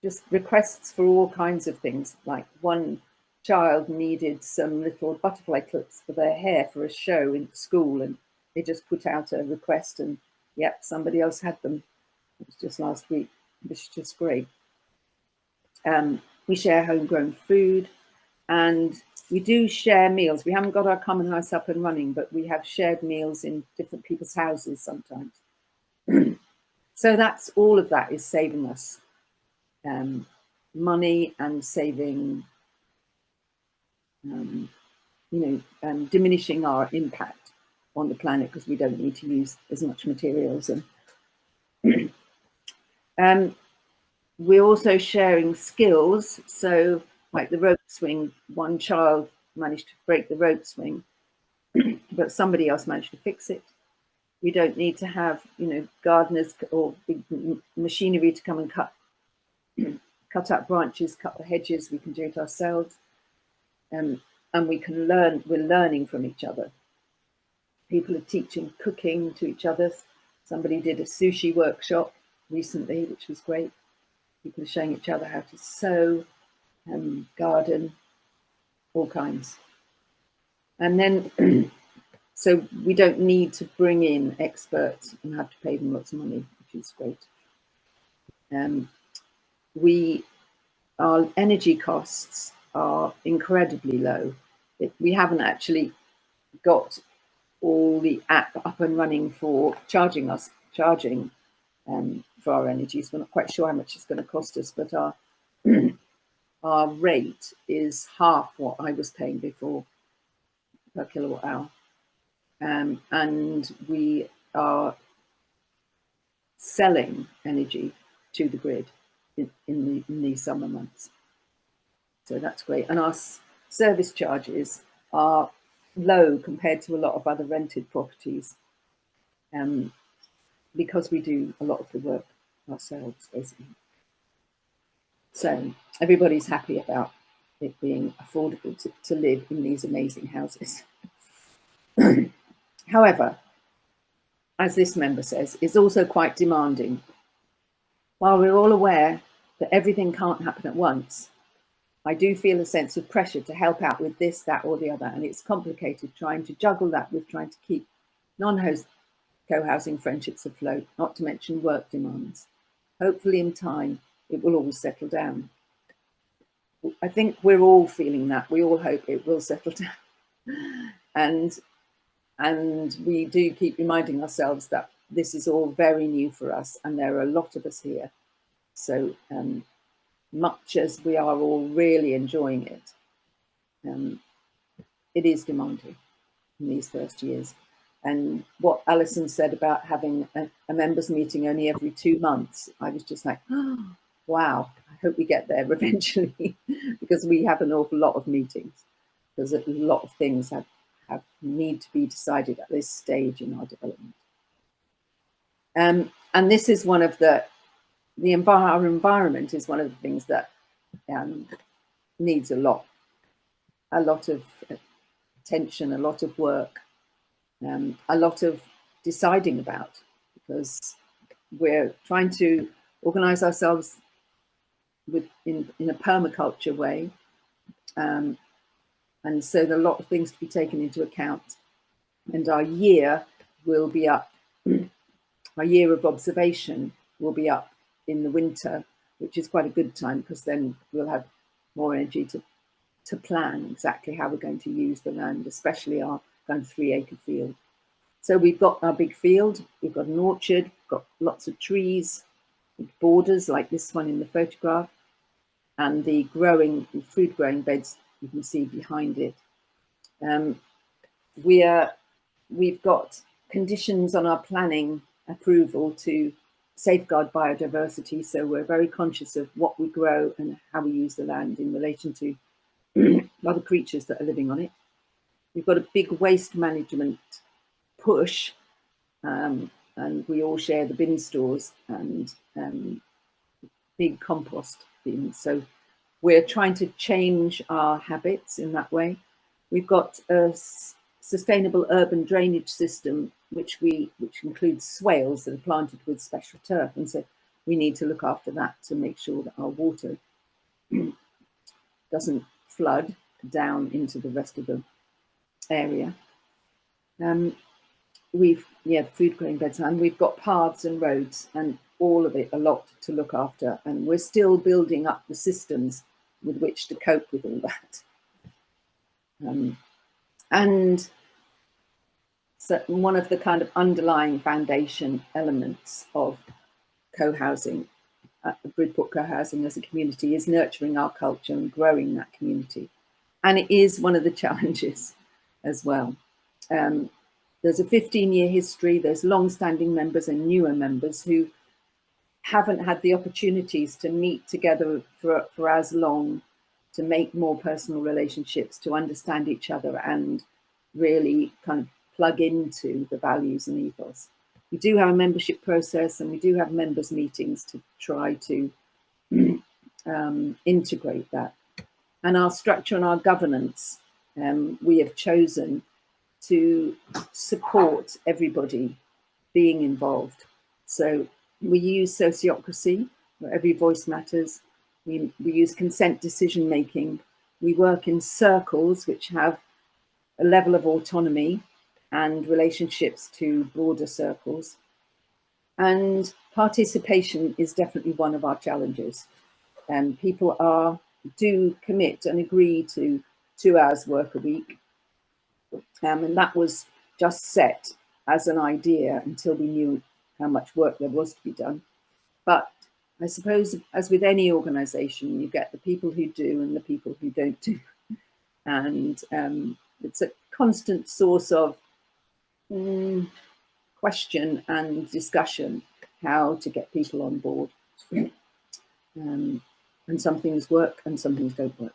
just requests for all kinds of things. Like one child needed some little butterfly clips for their hair for a show in school, and they just put out a request, and yep, somebody else had them. It was just last week, which is just great. We share homegrown food, And we do share meals. We haven't got our common house up and running, but we have shared meals in different people's houses sometimes. So that's all of that is saving us money and saving, diminishing our impact on the planet, because we don't need to use as much materials. And we're also sharing skills. So like the rope swing, one child managed to break the rope swing, but somebody else managed to fix it. We don't need to have, gardeners or big machinery to come and cut up branches, cut the hedges. We can do it ourselves. And we can learn, we're learning from each other. People are teaching cooking to each other. Somebody did a sushi workshop recently, which was great. People are showing each other how to sew, garden, all kinds. And then, so we don't need to bring in experts and have to pay them lots of money, which is great. Our energy costs are incredibly low. We haven't actually got all the app up and running for charging for our energy. So we're not quite sure how much it's going to cost us, but our rate is half what I was paying before per kilowatt hour. And we are selling energy to the grid in the summer months. So that's great. And our service charges are low compared to a lot of other rented properties, because we do a lot of the work ourselves, basically. So everybody's happy about it being affordable to live in these amazing houses. However, as this member says, it's also quite demanding. While we're all aware that everything can't happen at once, I do feel a sense of pressure to help out with this, that, or the other. And it's complicated trying to juggle that with trying to keep non-host co-housing friendships afloat, not to mention work demands. Hopefully in time, it will all settle down. I think we're all feeling that. We all hope it will settle down. And we do keep reminding ourselves that this is all very new for us, and there are a lot of us here. So much as we are all really enjoying it, it is demanding in these first years. And what Alison said about having a members meeting only every 2 months, I was just like, oh, wow, I hope we get there eventually, because we have an awful lot of meetings, because a lot of things need to be decided at this stage in our development. And this is one of our environment is one of the things that needs a lot of attention, a lot of work, a lot of deciding about, because we're trying to organize ourselves in a permaculture way. And so there are a lot of things to be taken into account. And our year will be up, our year of observation will be up in the winter, which is quite a good time, because then we'll have more energy to plan exactly how we're going to use the land, especially our kind of 3-acre field. So we've got our big field, we've got an orchard, we've got lots of trees, borders like this one in the photograph, and the food growing beds you can see behind it. We've got conditions on our planning approval to safeguard biodiversity, so we're very conscious of what we grow and how we use the land in relation to other creatures that are living on it. We've got a big waste management push, and we all share the bin stores and big compost bins. So we're trying to change our habits in that way. We've got a sustainable urban drainage system, which includes swales that are planted with special turf. And so we need to look after that to make sure that our water doesn't flood down into the rest of the area. The food growing beds, and we've got paths and roads and all of it, a lot to look after. And we're still building up the systems with which to cope with all that. And so one of the kind of underlying foundation elements of co-housing, Bridport Cohousing as a community, is nurturing our culture and growing that community. And it is one of the challenges as well. There's a 15-year history, there's long-standing members and newer members who haven't had the opportunities to meet together for as long, to make more personal relationships, to understand each other and really kind of plug into the values and ethos. We do have a membership process and we do have members meetings to try to integrate that. And our structure and our governance, we have chosen to support everybody being involved. So we use sociocracy, where every voice matters. We use consent decision making. We work in circles which have a level of autonomy and relationships to broader circles. And participation is definitely one of our challenges. People do commit and agree to 2 hours work a week. And that was just set as an idea until we knew how much work there was to be done. But I suppose, as with any organisation, you get the people who do and the people who don't do. And it's a constant source of question and discussion how to get people on board. And some things work and some things don't work.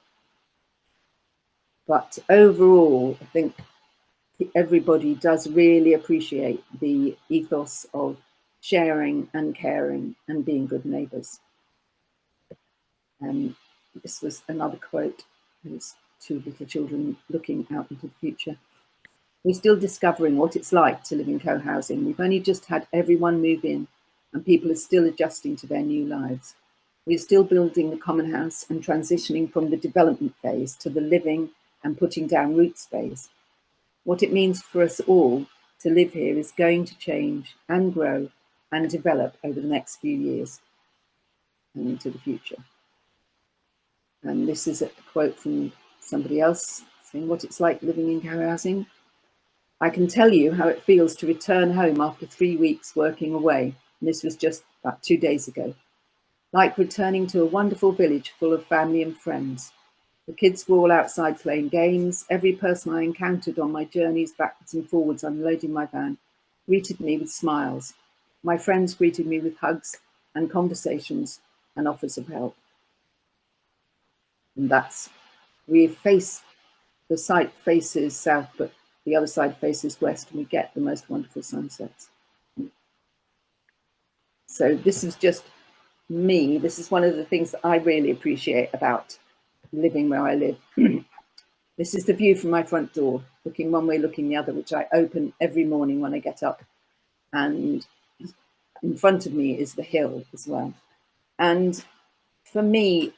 But overall, I think everybody does really appreciate the ethos of sharing and caring and being good neighbours. This was another quote. It's 2 little children looking out into the future. We're still discovering what it's like to live in co-housing. We've only just had everyone move in and people are still adjusting to their new lives. We're still building the common house and transitioning from the development phase to the living and putting down roots phase. What it means for us all to live here is going to change and grow and develop over the next few years and into the future. And this is a quote from somebody else saying what it's like living in co-housing. I can tell you how it feels to return home after 3 weeks working away. And this was just about 2 days ago. Like returning to a wonderful village full of family and friends. The kids were all outside playing games. Every person I encountered on my journeys backwards and forwards unloading my van greeted me with smiles. My friends greeted me with hugs and conversations and offers of help. And we face, the site faces south, but the other side faces west, and we get the most wonderful sunsets. So this is just me. This is one of the things that I really appreciate about living where I live. This is the view from my front door, looking one way, looking the other, which I open every morning when I get up. And in front of me is the hill as well. And for me,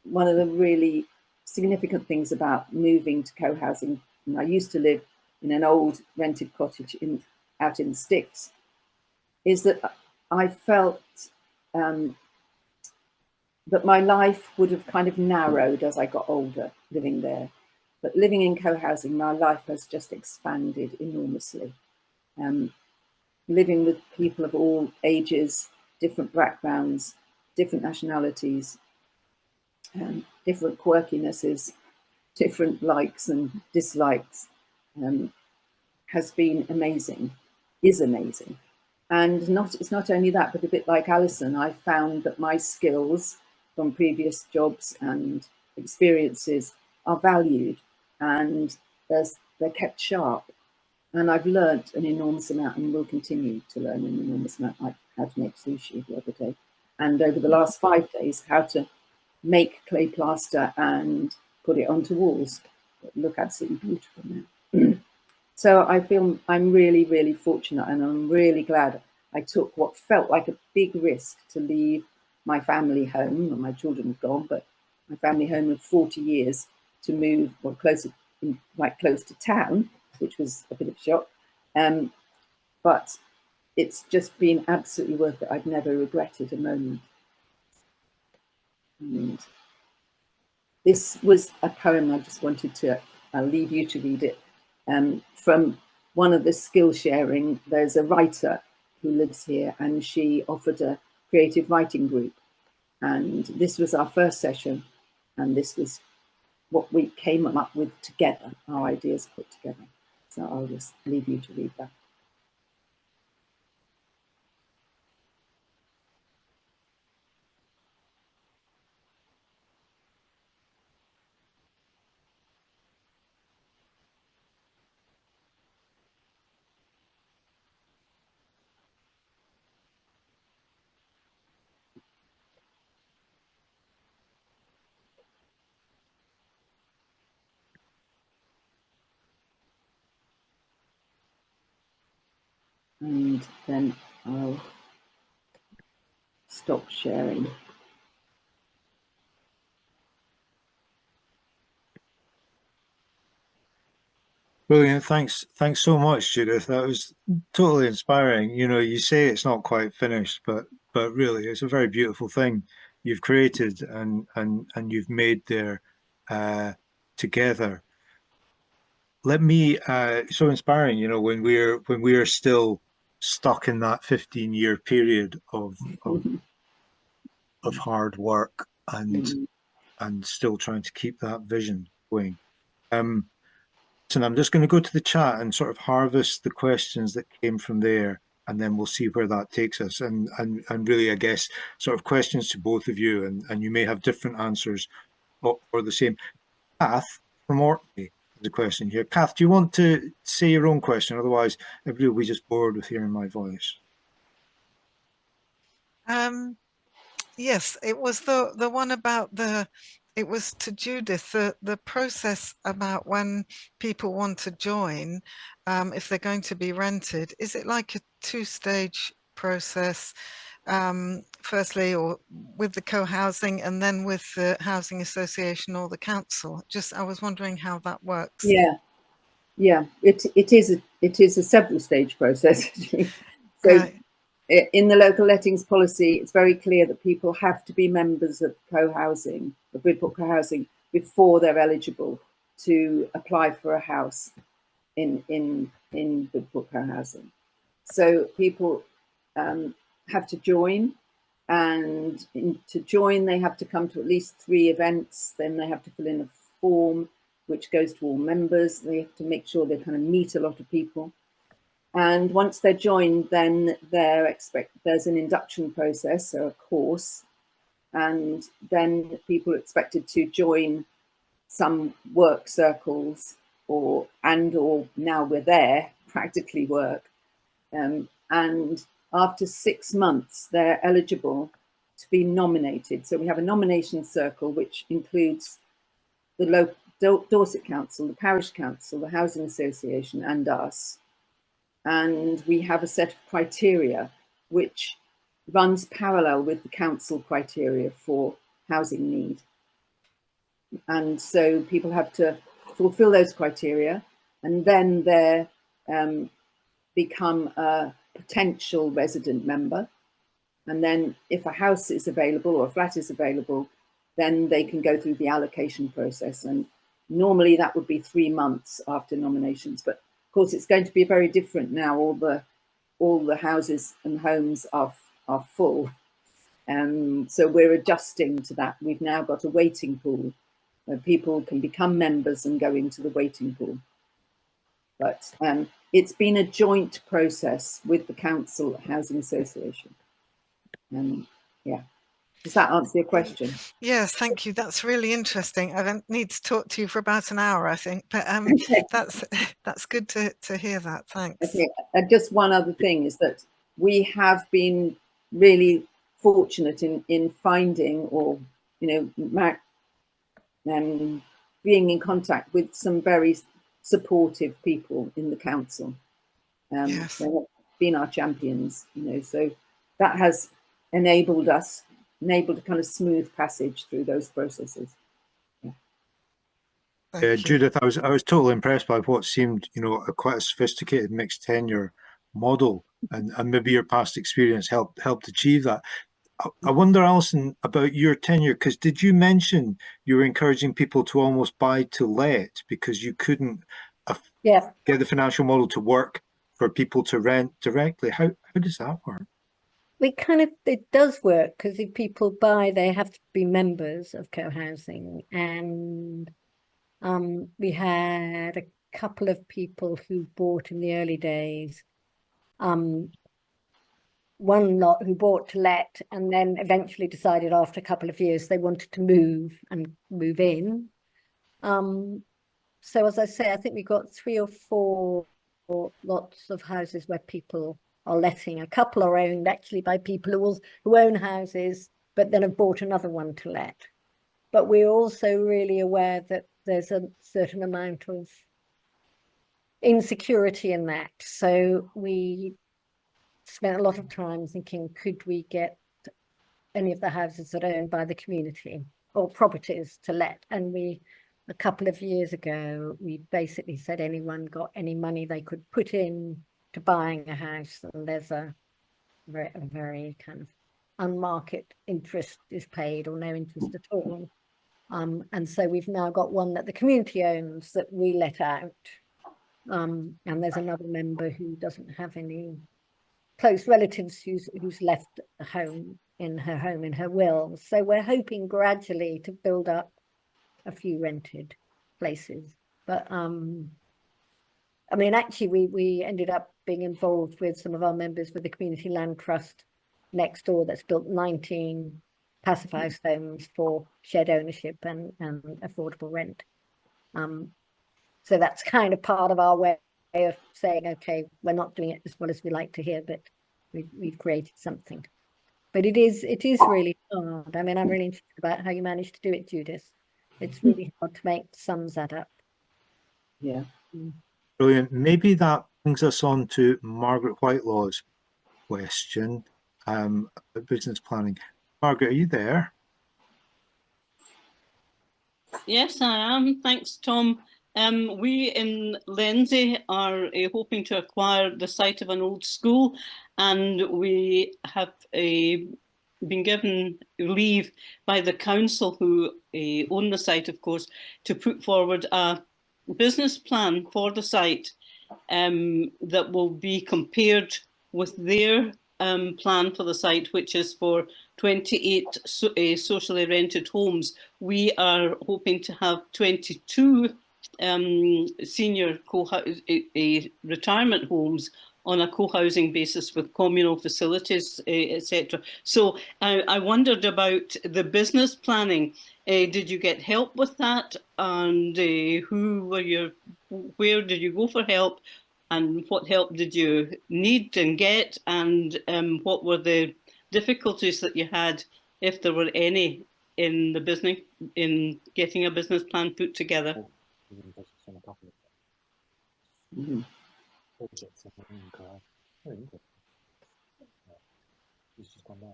one of the really significant things about moving to co-housing, and I used to live in an old rented cottage out in the sticks, is that I felt that my life would have kind of narrowed as I got older living there. But living in co-housing, my life has just expanded enormously. Living with people of all ages, different backgrounds, different nationalities, different quirkinesses, different likes and dislikes, has been amazing, is amazing. And it's not only that, but a bit like Alison, I found that my skills from previous jobs and experiences are valued and they're kept sharp. And I've learnt an enormous amount and will continue to learn an enormous amount, like how to make sushi the other day. And over the last 5 days, how to make clay plaster and put it onto walls that look absolutely beautiful now. So I feel I'm really, really fortunate, and I'm really glad I took what felt like a big risk to leave my family home, and my children have gone, but my family home of 40 years to move close to town, which was a bit of a shock. But it's just been absolutely worth it. I've never regretted a moment. And this was a poem I just wanted to I'll leave you to read it. From one of the skill sharing, there's a writer who lives here, and she offered a creative writing group. And this was our first session, and this was what we came up with together, our ideas put together. So I'll just leave you to read that. And then I'll stop sharing. Brilliant. Thanks so much, Judith. That was totally inspiring. You know, you say it's not quite finished, but really it's a very beautiful thing you've created and you've made there together. Let me so inspiring, you know, when we're still stuck in that 15-year period of hard work and still trying to keep that vision going. And I'm just going to go to the chat and sort of harvest the questions that came from there, and then we'll see where that takes us. And really, I guess, sort of questions to both of you, and you may have different answers or the same. Kath from Orkney has a question here. Kath, do you want to say your own question? Otherwise, everybody will be just bored with hearing my voice. Yes, it was the one about it was to Judith, the process about when people want to join, if they're going to be rented. Is it like a two-stage process, firstly, or with the co-housing and then with the housing association or the council? Just, I was wondering how that works. Yeah, it is a several stage process. So right. In the local lettings policy, it's very clear that people have to be members of co-housing, the Bridport Cohousing, before they're eligible to apply for a house in Bridport Cohousing. So people have to join, and to join they have to come to at least 3 events. Then they have to fill in a form which goes to all members. They have to make sure they kind of meet a lot of people. And once they're joined, then there's an induction process, so a course, and then people are expected to join some work circles or now we're there, practically work. And after 6 months, they're eligible to be nominated. So we have a nomination circle, which includes the local Dorset Council, the Parish Council, the Housing Association, and us. And we have a set of criteria which runs parallel with the council criteria for housing need. And so people have to fulfill those criteria, and then they become a potential resident member. And then if a house is available or a flat is available, then they can go through the allocation process. And normally that would be 3 months after nominations. But of course, it's going to be very different now. All the houses and homes are full, so we're adjusting to that. We've now got a waiting pool where people can become members and go into the waiting pool. But it's been a joint process with the council housing association. Yeah. Does that answer your question? Yes, thank you. That's really interesting. I don't need to talk to you for about an hour, I think, but Okay. that's good to hear that. Thanks. Okay. Just one other thing is that we have been really fortunate in finding, or being in contact with some very supportive people in the council. Yes. They have been our champions, so that has enabled a kind of smooth passage through those processes. Yeah. Judith, I was totally impressed by what seemed, quite a sophisticated mixed tenure model, and maybe your past experience helped achieve that. I wonder, Alison, about your tenure, because did you mention you were encouraging people to almost buy to let because you couldn't Yeah, get the financial model to work for people to rent directly? How does that work? it does work, because if people buy, they have to be members of co-housing. And we had a couple of people who bought in the early days. One lot who bought to let, and then eventually decided after a couple of years they wanted to move in. So as I say, I think we got 3 or 4 lots of houses where people are letting. A couple are owned actually by people who own houses, but then have bought another one to let. But we're also really aware that there's a certain amount of insecurity in that. So we spent a lot of time thinking, could we get any of the houses that are owned by the community or properties to let? And a couple of years ago, we basically said anyone got any money they could put in to buying a house, and there's a very kind of unmarket interest is paid, or no interest at all. And so we've now got one that the community owns that we let out. And there's another member who doesn't have any close relatives who's left a home in her will. So we're hoping gradually to build up a few rented places. But I mean, actually we ended up being involved with some of our members with the Community Land Trust next door that's built 19 passive house homes for shared ownership and affordable rent. So that's kind of part of our way of saying, okay, we're not doing it as well as we like to hear, but we've created something. But it is really hard. I mean, I'm really interested about how you managed to do it, Judith. It's really hard to make the sums add up. Yeah. Brilliant. Maybe that brings us on to Margaret Whitelaw's question about business planning. Margaret, are you there? Yes, I am. Thanks, Tom. We in Lindsay are hoping to acquire the site of an old school, and we have been given leave by the council, who own the site, of course, to put forward a business plan for the site that will be compared with their plan for the site, which is for 28 socially rented homes. We are hoping to have 22 senior retirement homes on a co-housing basis with communal facilities, etc. So I wondered about the business planning. Did you get help with that? And where did you go for help? And what help did you need and get? And what were the difficulties that you had, if there were any, in the business, in getting a business plan put together? Mm-hmm.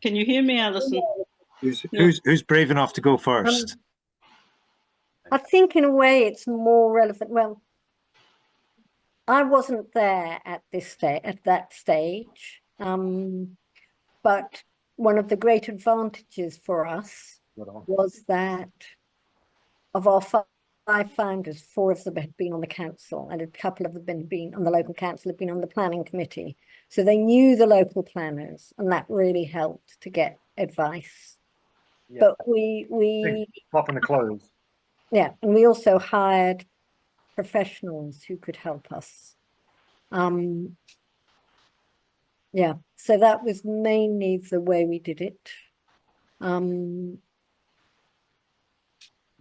Can you hear me, Alison? Who's brave enough to go first? I think in a way it's more relevant. Well, I wasn't there at that stage, but one of the great advantages for us was that of our 5 founders, 4 of them had been on the council, and a couple of them had been on the local council, had been on the planning committee. So they knew the local planners, and that really helped to get advice. Yeah. But we Popping the clothes. Yeah, and we also hired professionals who could help us. Yeah, so that was mainly the way we did it.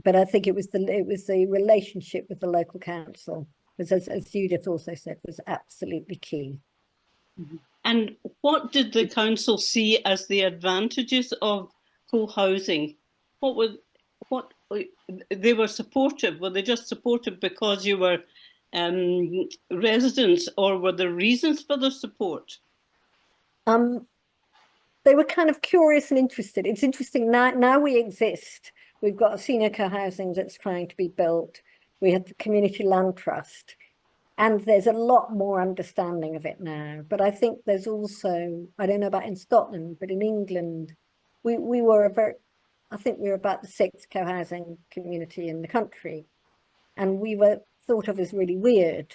But I think it was the relationship with the local council, because as Judith also said, was absolutely key. And what did the council see as the advantages of co-housing? They were supportive? Were they just supportive because you were residents, or were there reasons for the support? They were kind of curious and interested. It's interesting now we exist. We've got a senior co-housing that's trying to be built. We have the Community Land Trust, and there's a lot more understanding of it now. But I think there's also, I don't know about in Scotland, but in England, we were I think we were about the 6th co-housing community in the country, and we were thought of as really weird.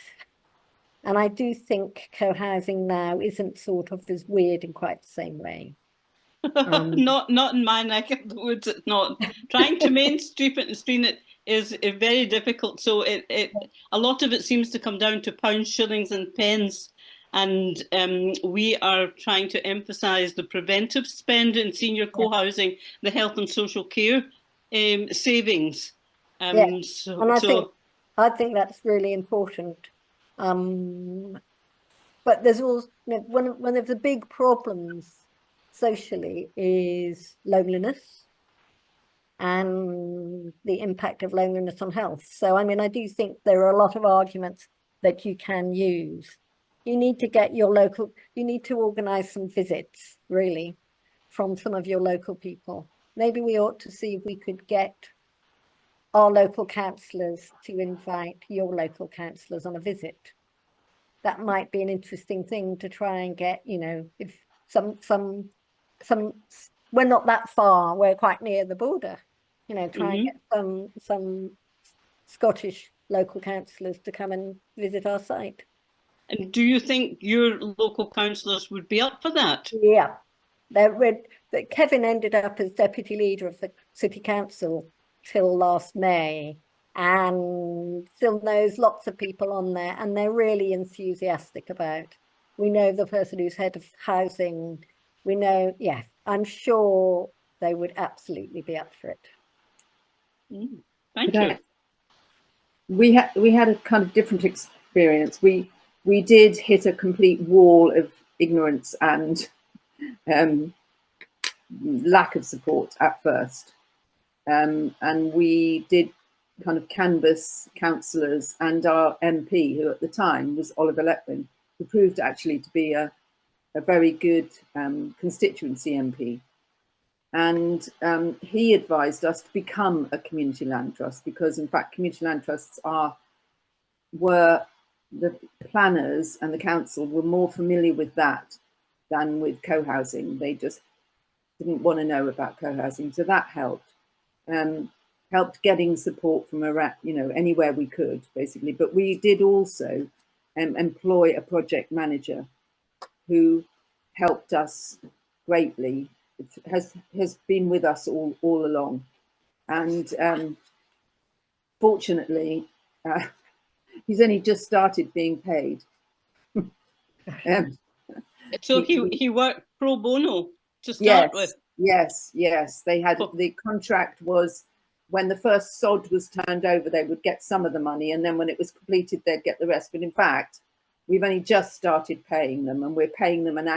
And I do think co-housing now isn't thought of as weird in quite the same way. Not in my neck of the woods. It's not. Trying to mainstream it is very difficult. So a lot of it seems to come down to pounds, shillings, and pence. And we are trying to emphasise the preventive spend in senior co-housing, the health and social care savings. And I think that's really important. But there's also one of the big problems socially is loneliness and the impact of loneliness on health. So, I mean, I do think there are a lot of arguments that you can use. You need to get your local, you need to organise some visits, really, from some of your local people. Maybe we ought to see if we could get our local councillors to invite your local councillors on a visit. That might be an interesting thing to try and get, you know, if we're not that far, we're quite near the border, you know, try and get some Scottish local councillors to come and visit our site. And do you think your local councillors would be up for that? Yeah, Kevin ended up as deputy leader of the city council till last May, and still knows lots of people on there, and they're really enthusiastic about. We know the person who's head of housing. We know, yeah, I'm sure they would absolutely be up for it. Thank you. We had a kind of different experience. We did hit a complete wall of ignorance and lack of support at first. And we did kind of canvass councillors and our MP, who at the time was Oliver Letwin, who proved actually to be a very good constituency MP. And he advised us to become a community land trust, because in fact community land trusts were the planners and the council were more familiar with that than with co-housing. They just didn't want to know about co-housing, so that helped. Helped getting support from around, you know, anywhere we could, basically. But we did also employ a project manager who helped us greatly. It has been with us all along, and fortunately, he's only just started being paid. So he worked pro bono to start with. Yes. They had the contract was when the first sod was turned over, they would get some of the money, and then when it was completed, they'd get the rest. But in fact, we've only just started paying them, and we're paying them an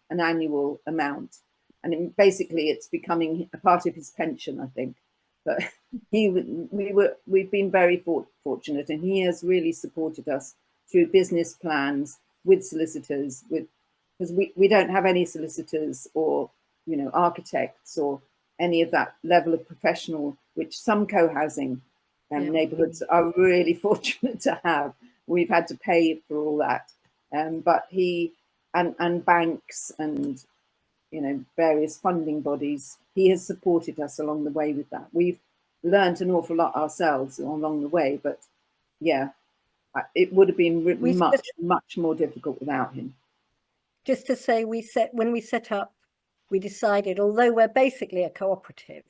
annual amount, and basically it's becoming a part of his pension, I think. But we've been very fortunate, and he has really supported us through business plans with solicitors, because we don't have any solicitors or, you know, architects or any of that level of professional, which some co-housing neighbourhoods are really fortunate to have. We've had to pay for all that, but he and banks and, you know, various funding bodies, he has supported us along the way with that. We've learned an awful lot ourselves along the way, but yeah, it would have been much more difficult without him. Just to say, when we set up, we decided, although we're basically a cooperative,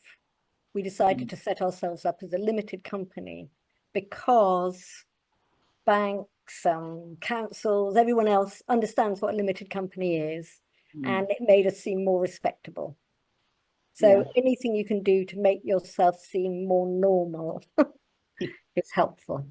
we decided to set ourselves up as a limited company, because banks, councils, everyone else understands what a limited company is, and it made us seem more respectable. So anything you can do to make yourself seem more normal is helpful.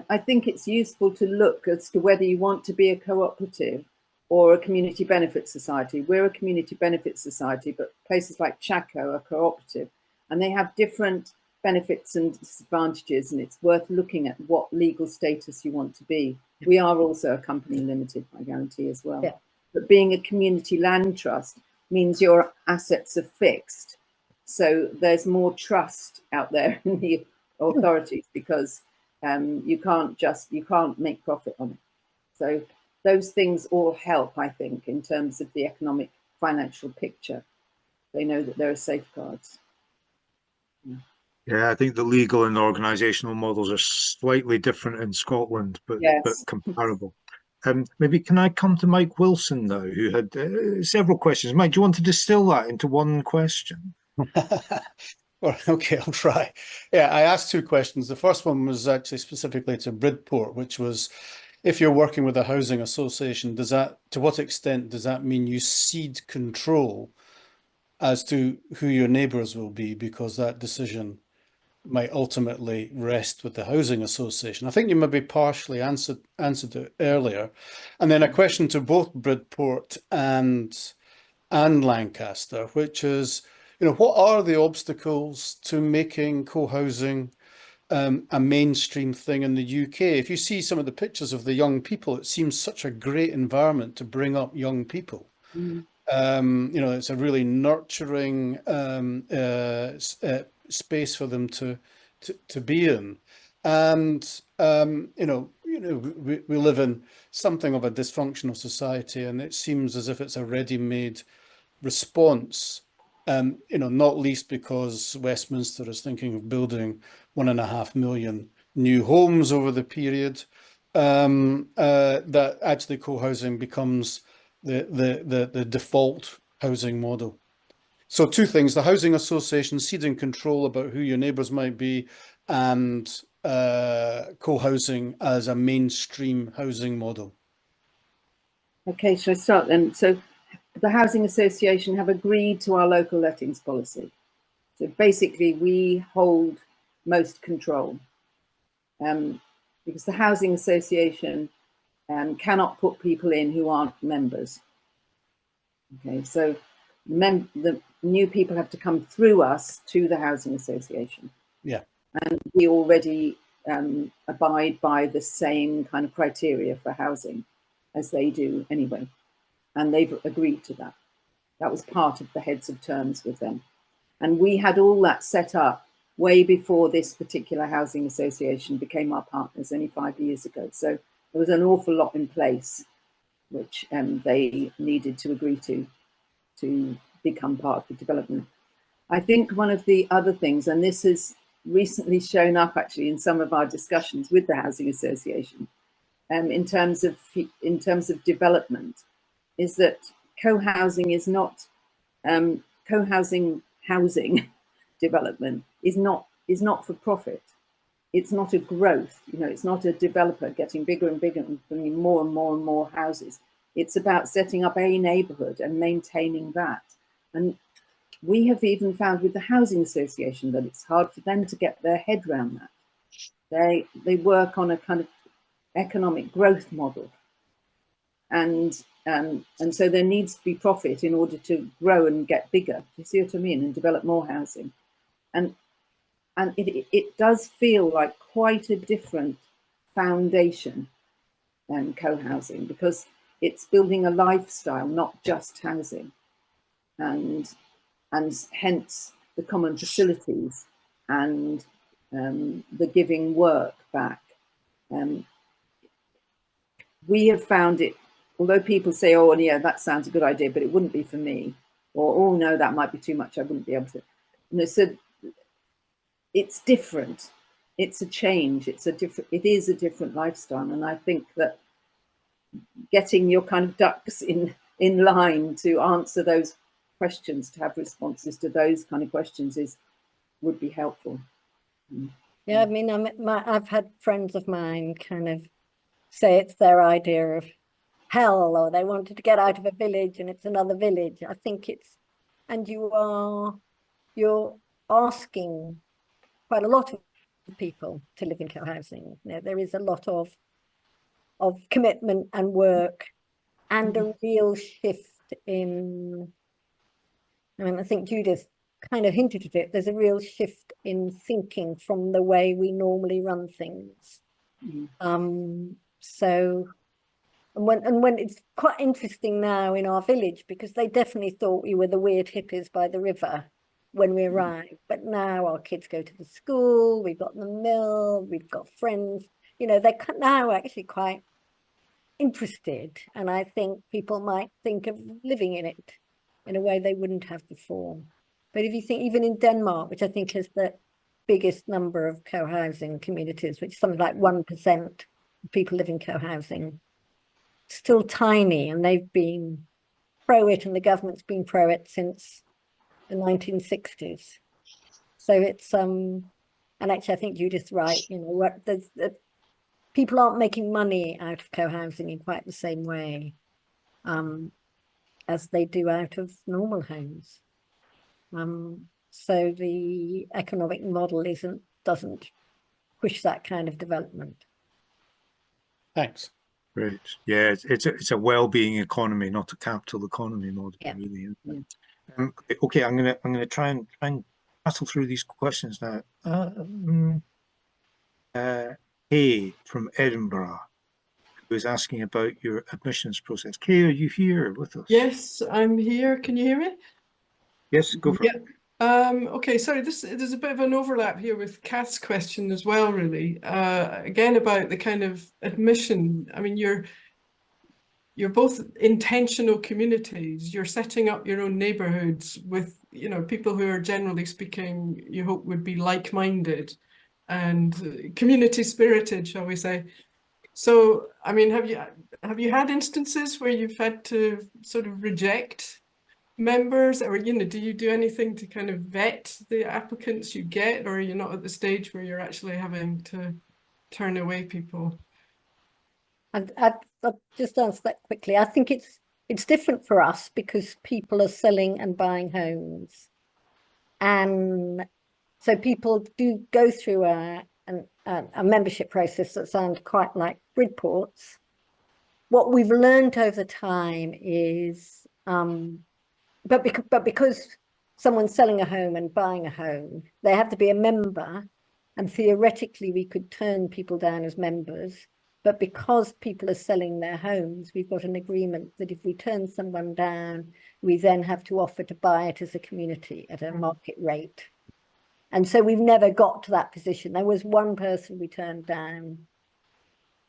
I think it's useful to look as to whether you want to be a cooperative or a community benefit society. We're a community benefit society, but places like Chaco are cooperative, and they have different benefits and disadvantages, and it's worth looking at what legal status you want to be. We are also a company limited by guarantee as well. Yeah. But being a community land trust means your assets are fixed. So there's more trust out there in the authorities, because you can't make profit on it. So those things all help, I think, in terms of the economic financial picture. they know that there are safeguards. Yeah, I think the legal and organisational models are slightly different in Scotland, but Yes. comparable. Maybe can I come to Mike Wilson now, who had several questions. Mike, do you want to distill that into one question? Well, okay, I'll try. Yeah, I asked two questions. The first one was actually specifically to Bridport, which was, if you're working with a housing association, to what extent does that mean you cede control as to who your neighbours will be, because that decision might ultimately rest with the housing association? I think you maybe partially answered it earlier. And then a question to both Bridport and Lancaster, which is, what are the obstacles to making co-housing a mainstream thing in the UK? If you see some of the pictures of the young people, it seems such a great environment to bring up young people. It's a really nurturing space for them to be in. And we live in something of a dysfunctional society, and it seems as if it's a ready-made response, not least because Westminster is thinking of building 1.5 million new homes over the period, that actually co-housing becomes the default housing model. So two things: the housing association ceding control about who your neighbours might be, and co-housing as a mainstream housing model. Okay, shall I start then? So the Housing Association have agreed to our local lettings policy. So basically we hold most control, because the Housing Association cannot put people in who aren't members. Okay, so the new people have to come through us to the Housing Association. Yeah. And we already abide by the same kind of criteria for housing as they do anyway. And they've agreed to that. That was part of the heads of terms with them. And we had all that set up way before this particular housing association became our partners, only 5 years ago. So there was an awful lot in place which they needed to agree to become part of the development. I think one of the other things, and this has recently shown up actually in some of our discussions with the housing association, in terms of development, is that co-housing is not housing development is not for profit. It's not a growth, it's not a developer getting bigger and bigger and bringing more and more and more houses. It's about setting up a neighborhood and maintaining that. And we have even found with the housing association that it's hard for them to get their head around that. They work on a kind of economic growth model. And so there needs to be profit in order to grow and get bigger. Do you see what I mean? And develop more housing. And it does feel like quite a different foundation than co-housing, because it's building a lifestyle, not just housing. And hence the common facilities and the giving work back. We have found it, although people say, oh, yeah, that sounds a good idea, but it wouldn't be for me. Or, oh, no, that might be too much. I wouldn't be able to. So it's different. It's a change. It is a different lifestyle. And I think that getting your kind of ducks in line to answer those questions, to have responses to those kind of questions would be helpful. Yeah, I mean, I've had friends of mine kind of say it's their idea of hell, or they wanted to get out of a village and it's another village. I think and you're asking quite a lot of people to live in co-housing. There is a lot of commitment and work, and a real shift in, I mean, I think Judith kind of hinted at it, there's a real shift in thinking from the way we normally run things. So when it's quite interesting now in our village, because they definitely thought we were the weird hippies by the river when we arrived, but now our kids go to the school, we've got the mill, we've got friends, they're now actually quite interested, and I think people might think of living in it. in a way they wouldn't have before. But if you think even in Denmark, which I think has the biggest number of co-housing communities, which is something like 1% of people live in co-housing, still tiny, and they've been pro it, and the government's been pro it since the 1960s. So it's and actually I think Judith's right, you know, what people aren't making money out of co-housing in quite the same way as they do out of normal homes. So the economic model doesn't push that kind of development. Thanks. Right. Yeah, it's a well-being economy, not a capital economy model, Yeah. really. Yeah. Okay, I'm gonna try and rattle through these questions now. Kay from Edinburgh, who is asking about your admissions process. Kay, are you here with us? Yes, I'm here. Can you hear me? Yes, go for it. Okay, sorry, there's a bit of an overlap here with Kath's question as well, really. Again, about the kind of admission. I mean, you're both intentional communities. You're setting up your own neighborhoods with, you know, people who are generally speaking, you hope would be like-minded and community spirited, shall we say. So, I mean, have you had instances where you've had to sort of reject members, or, you know, do you do anything to kind of vet the applicants you get, or are you not at the stage where you're actually having to turn away people? And I'll just answer that quickly. I think it's different for us because people are selling and buying homes, and so people do go through a membership process that sounds quite like Bridport's. What we've learned over time is, but because someone's selling a home and buying a home, they have to be a member, and theoretically we could turn people down as members. But because people are selling their homes, we've got an agreement that if we turn someone down, we then have to offer to buy it as a community at a market rate. And so we've never got to that position. There was one person we turned down,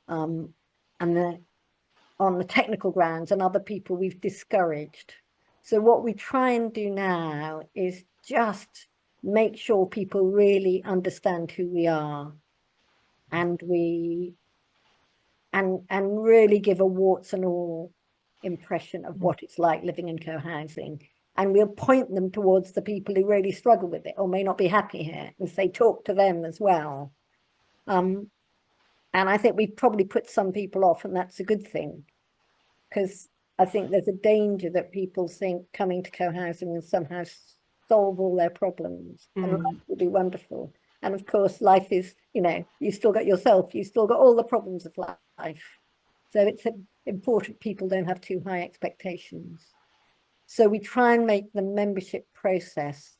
and on the technical grounds, and other people we've discouraged. So what we try and do now is just make sure people really understand who we are, and and really give a warts and all impression of what it's like living in co-housing. And we'll point them towards the people who really struggle with it or may not be happy here, and say talk to them as well. And I think we've probably put some people off, and that's a good thing, because I think there's a danger that people think coming to co-housing will somehow solve all their problems, and life will be wonderful. And of course, life is, you know, you still got yourself, you still got all the problems of life. So it's important people don't have too high expectations. So we try and make the membership process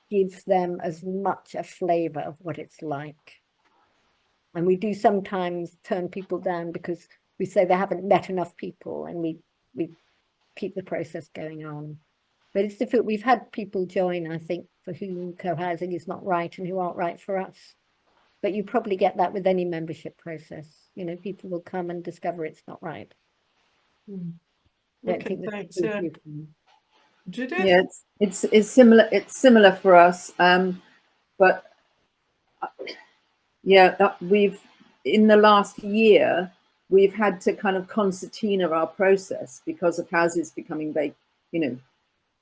gives them as much a flavour of what it's like. And we do sometimes turn people down because we say they haven't met enough people, and we keep the process going on. But it's difficult. We've had people join, I think, for whom co-housing is not right and who aren't right for us. But you probably get that with any membership process. You know, people will come and discover it's not right. Okay, thanks. Judith? Yeah, it's similar. It's similar for us, but yeah, we've in the last year we've had to kind of concertina our process because of houses becoming vacant. You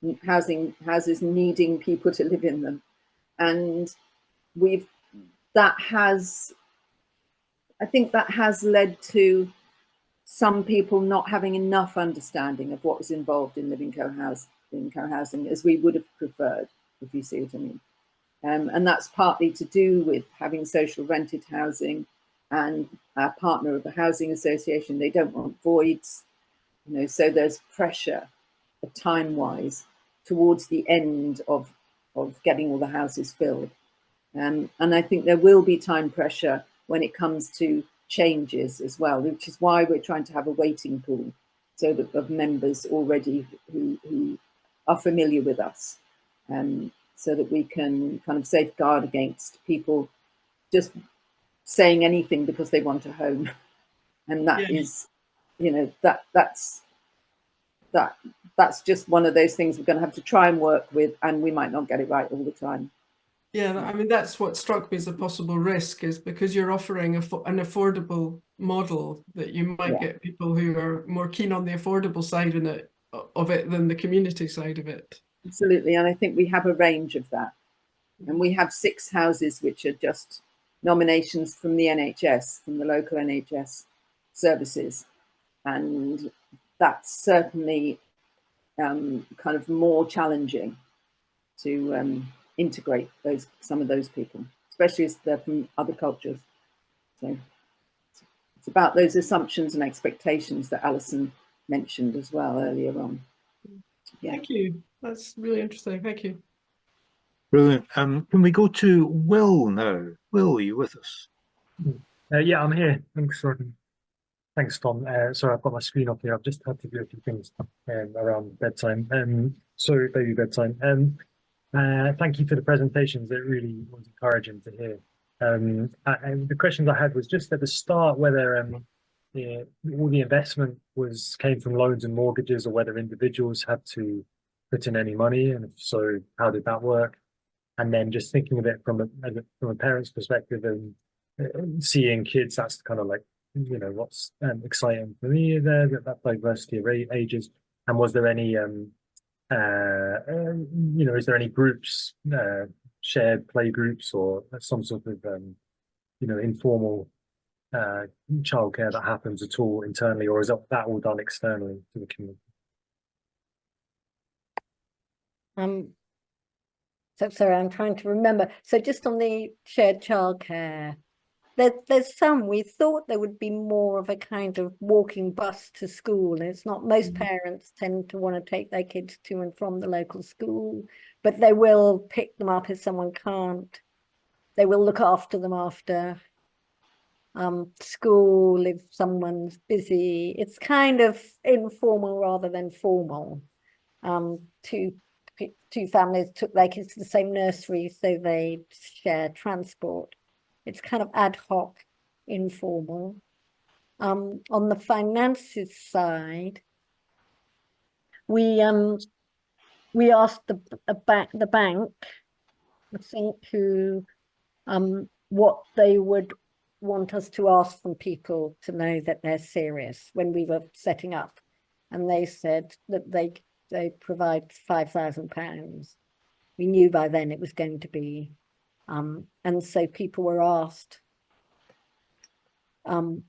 know, houses needing people to live in them, and I think that has led to some people not having enough understanding of what was involved in living co-housing as we would have preferred, if you see what I mean. And that's partly to do with having social rented housing, and our partner of the housing association, they don't want voids, you know, so there's pressure time-wise towards the end of getting all the houses filled. And I think there will be time pressure when it comes to changes as well, which is why we're trying to have a waiting pool so that of members already who are familiar with us, so that we can kind of safeguard against people just saying anything because they want a home. And that is, you know, that's that's just one of those things we're going to have to try and work with, and we might not get it right all the time. Yeah, I mean, that's what struck me as a possible risk, is because you're offering an affordable model, that you might get people who are more keen on the affordable side of it than the community side of it. Absolutely, and I think we have a range of that. And we have 6 houses which are just nominations from the NHS, from the local NHS services. And that's certainly kind of more challenging to integrate some of those people, especially as they're from other cultures. So it's about those assumptions and expectations that Alison mentioned as well earlier on. Yeah. Thank you. That's really interesting. Thank you. Brilliant. Can we go to Will now? Will, are you with us? Yeah, I'm here. Thanks, Tom. Sorry, I've got my screen off here. I've just had to do a few things around bedtime. So baby bedtime. Thank you for the presentations. It really was encouraging to hear. And the questions I had was just at the start whether all the investment came from loans and mortgages, or whether individuals had to put in any money, and if so, how did that work? And then just thinking of it from a parent's perspective, and seeing kids, that's kind of like, you know, what's exciting for me there, that diversity of ages. And was there any you know, is there any groups, shared play groups, or some sort of you know, informal childcare that happens at all internally, or is that all done externally to the community? So sorry, I'm trying to remember. So just on the shared childcare, there's some, we thought there would be more of a kind of walking bus to school. And it's not, most parents tend to want to take their kids to and from the local school, but they will pick them up if someone can't. They will look after them after school if someone's busy. It's kind of informal rather than formal. Two families took their kids to the same nursery, so they share transport. It's kind of ad hoc, informal. On the finances side, we asked the bank, I think, who what they would want us to ask from people to know that they're serious when we were setting up, and they said that they provide £5,000. We knew by then it was going to be, and so people were asked to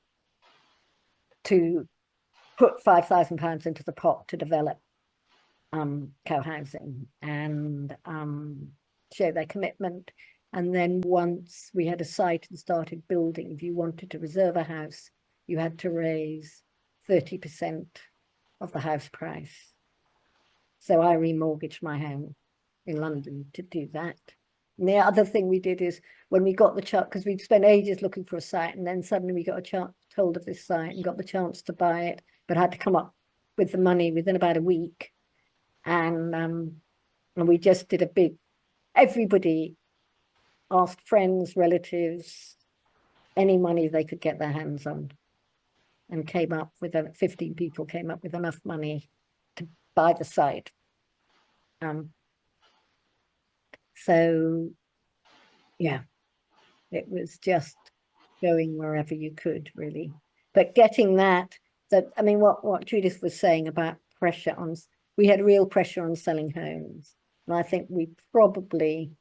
put £5,000 into the pot to develop co-housing and show their commitment. And then once we had a site and started building, if you wanted to reserve a house, you had to raise 30% of the house price. So I remortgaged my home in London to do that. And the other thing we did is, when we got the chance, because we'd spent ages looking for a site, and then suddenly we got a chance, told of this site, and got the chance to buy it, but had to come up with the money within about a week. And we just did a big, everybody asked friends, relatives, any money they could get their hands on, and came up with 15 people came up with enough money to buy the site. So yeah, it was just going wherever you could, really. But getting that, I mean, what Judith was saying about pressure on, we had real pressure on selling homes. And I think we probably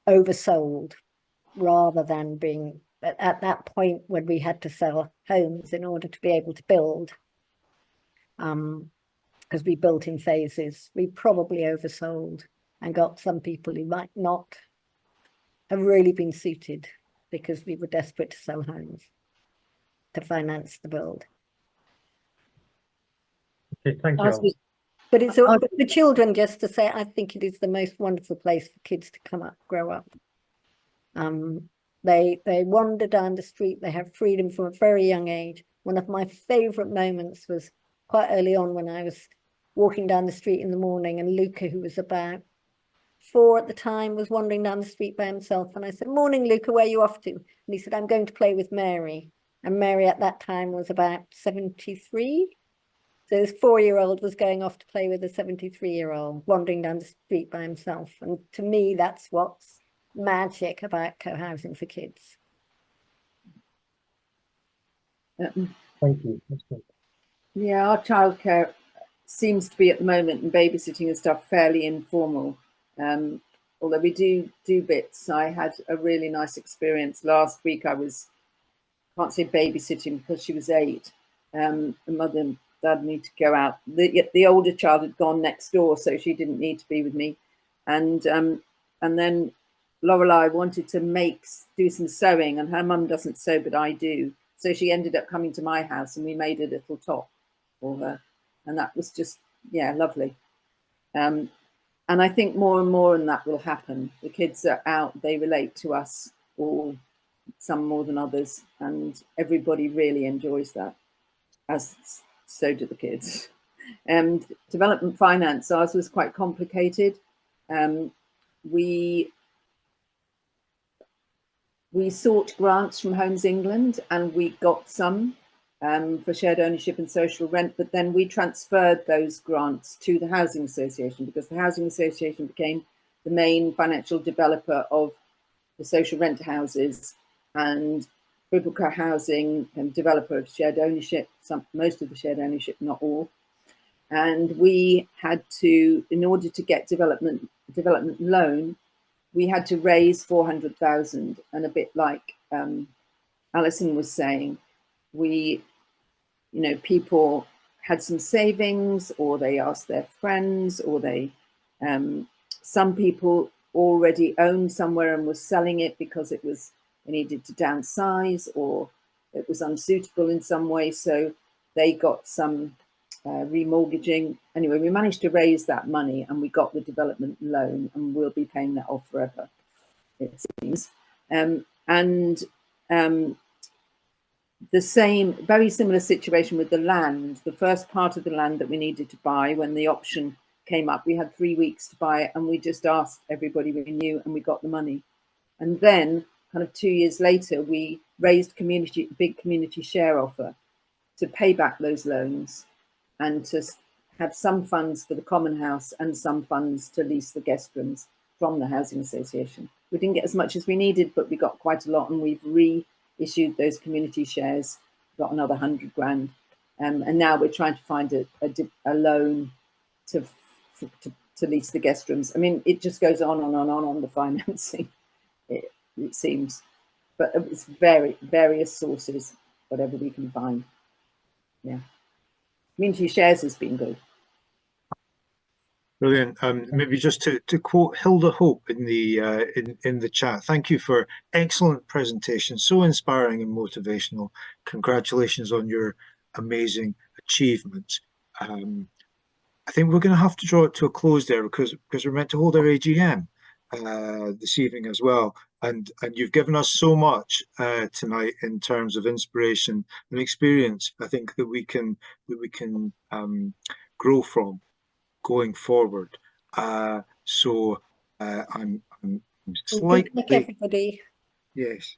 oversold, rather than being at that point when we had to sell homes in order to be able to build. Because we built in phases, we probably oversold and got some people who might not have really been suited, because we were desperate to sell homes to finance the build. Okay, thank you. But it's for the children, just to say, I think it is the most wonderful place for kids to come up, grow up. They wander down the street, they have freedom from a very young age. One of my favorite moments was quite early on, when I was walking down the street in the morning, and Luca, who was about 4 at the time, was wandering down the street by himself. And I said, "Morning, Luca, where are you off to?" And he said, "I'm going to play with Mary." And Mary at that time was about 73. So this 4-year-old was going off to play with a 73-year-old, wandering down the street by himself. And to me, that's what's magic about co-housing for kids. Thank you. That's great. Yeah, our childcare seems to be at the moment, and babysitting and stuff, fairly informal. Although we do bits. I had a really nice experience last week. Can't say babysitting because she was 8. The mother and dad need to go out. The older child had gone next door, so she didn't need to be with me. And then Lorelei wanted to do some sewing, and her mum doesn't sew, but I do. So she ended up coming to my house, and we made a little top for her, and that was just, yeah, lovely. And I think more and more and that will happen. The kids are out, they relate to us all, some more than others, and everybody really enjoys that, as so do the kids. And development finance, ours was quite complicated. We sought grants from Homes England, and we got some for shared ownership and social rent, but then we transferred those grants to the Housing Association, because the Housing Association became the main financial developer of the social rent houses, and Bridport Cohousing and developer of shared ownership, most of the shared ownership, not all. And we had to, in order to get development loan, we had to raise 400,000, and a bit like Alison was saying, people had some savings, or they asked their friends, or some people already owned somewhere and was selling it because they needed to downsize, or it was unsuitable in some way, so they got some remortgaging. Anyway, we managed to raise that money, and we got the development loan, and we'll be paying that off forever, it seems. The same, very similar situation with the land. The first part of the land that we needed to buy, when the option came up, we had 3 weeks to buy it, and we just asked everybody we knew, and we got the money. And then kind of 2 years later, we raised big community share offer to pay back those loans, and to have some funds for the common house and some funds to lease the guest rooms from the Housing Association. We didn't get as much as we needed, but we got quite a lot, and we've reissued those community shares, got another 100 grand. And now we're trying to find a loan to lease the guest rooms. I mean, it just goes on and on the financing, it seems. But it's various sources, whatever we can find. Yeah. Community shares has been good. Brilliant. Maybe just to quote Hilda Hope in the chat, thank you for excellent presentation, so inspiring and motivational. Congratulations on your amazing achievements. I think we're going to have to draw it to a close there, because we're meant to hold our AGM this evening as well. And you've given us so much tonight in terms of inspiration and experience. I think that we can grow from going forward. So I'm slightly, everybody. yes,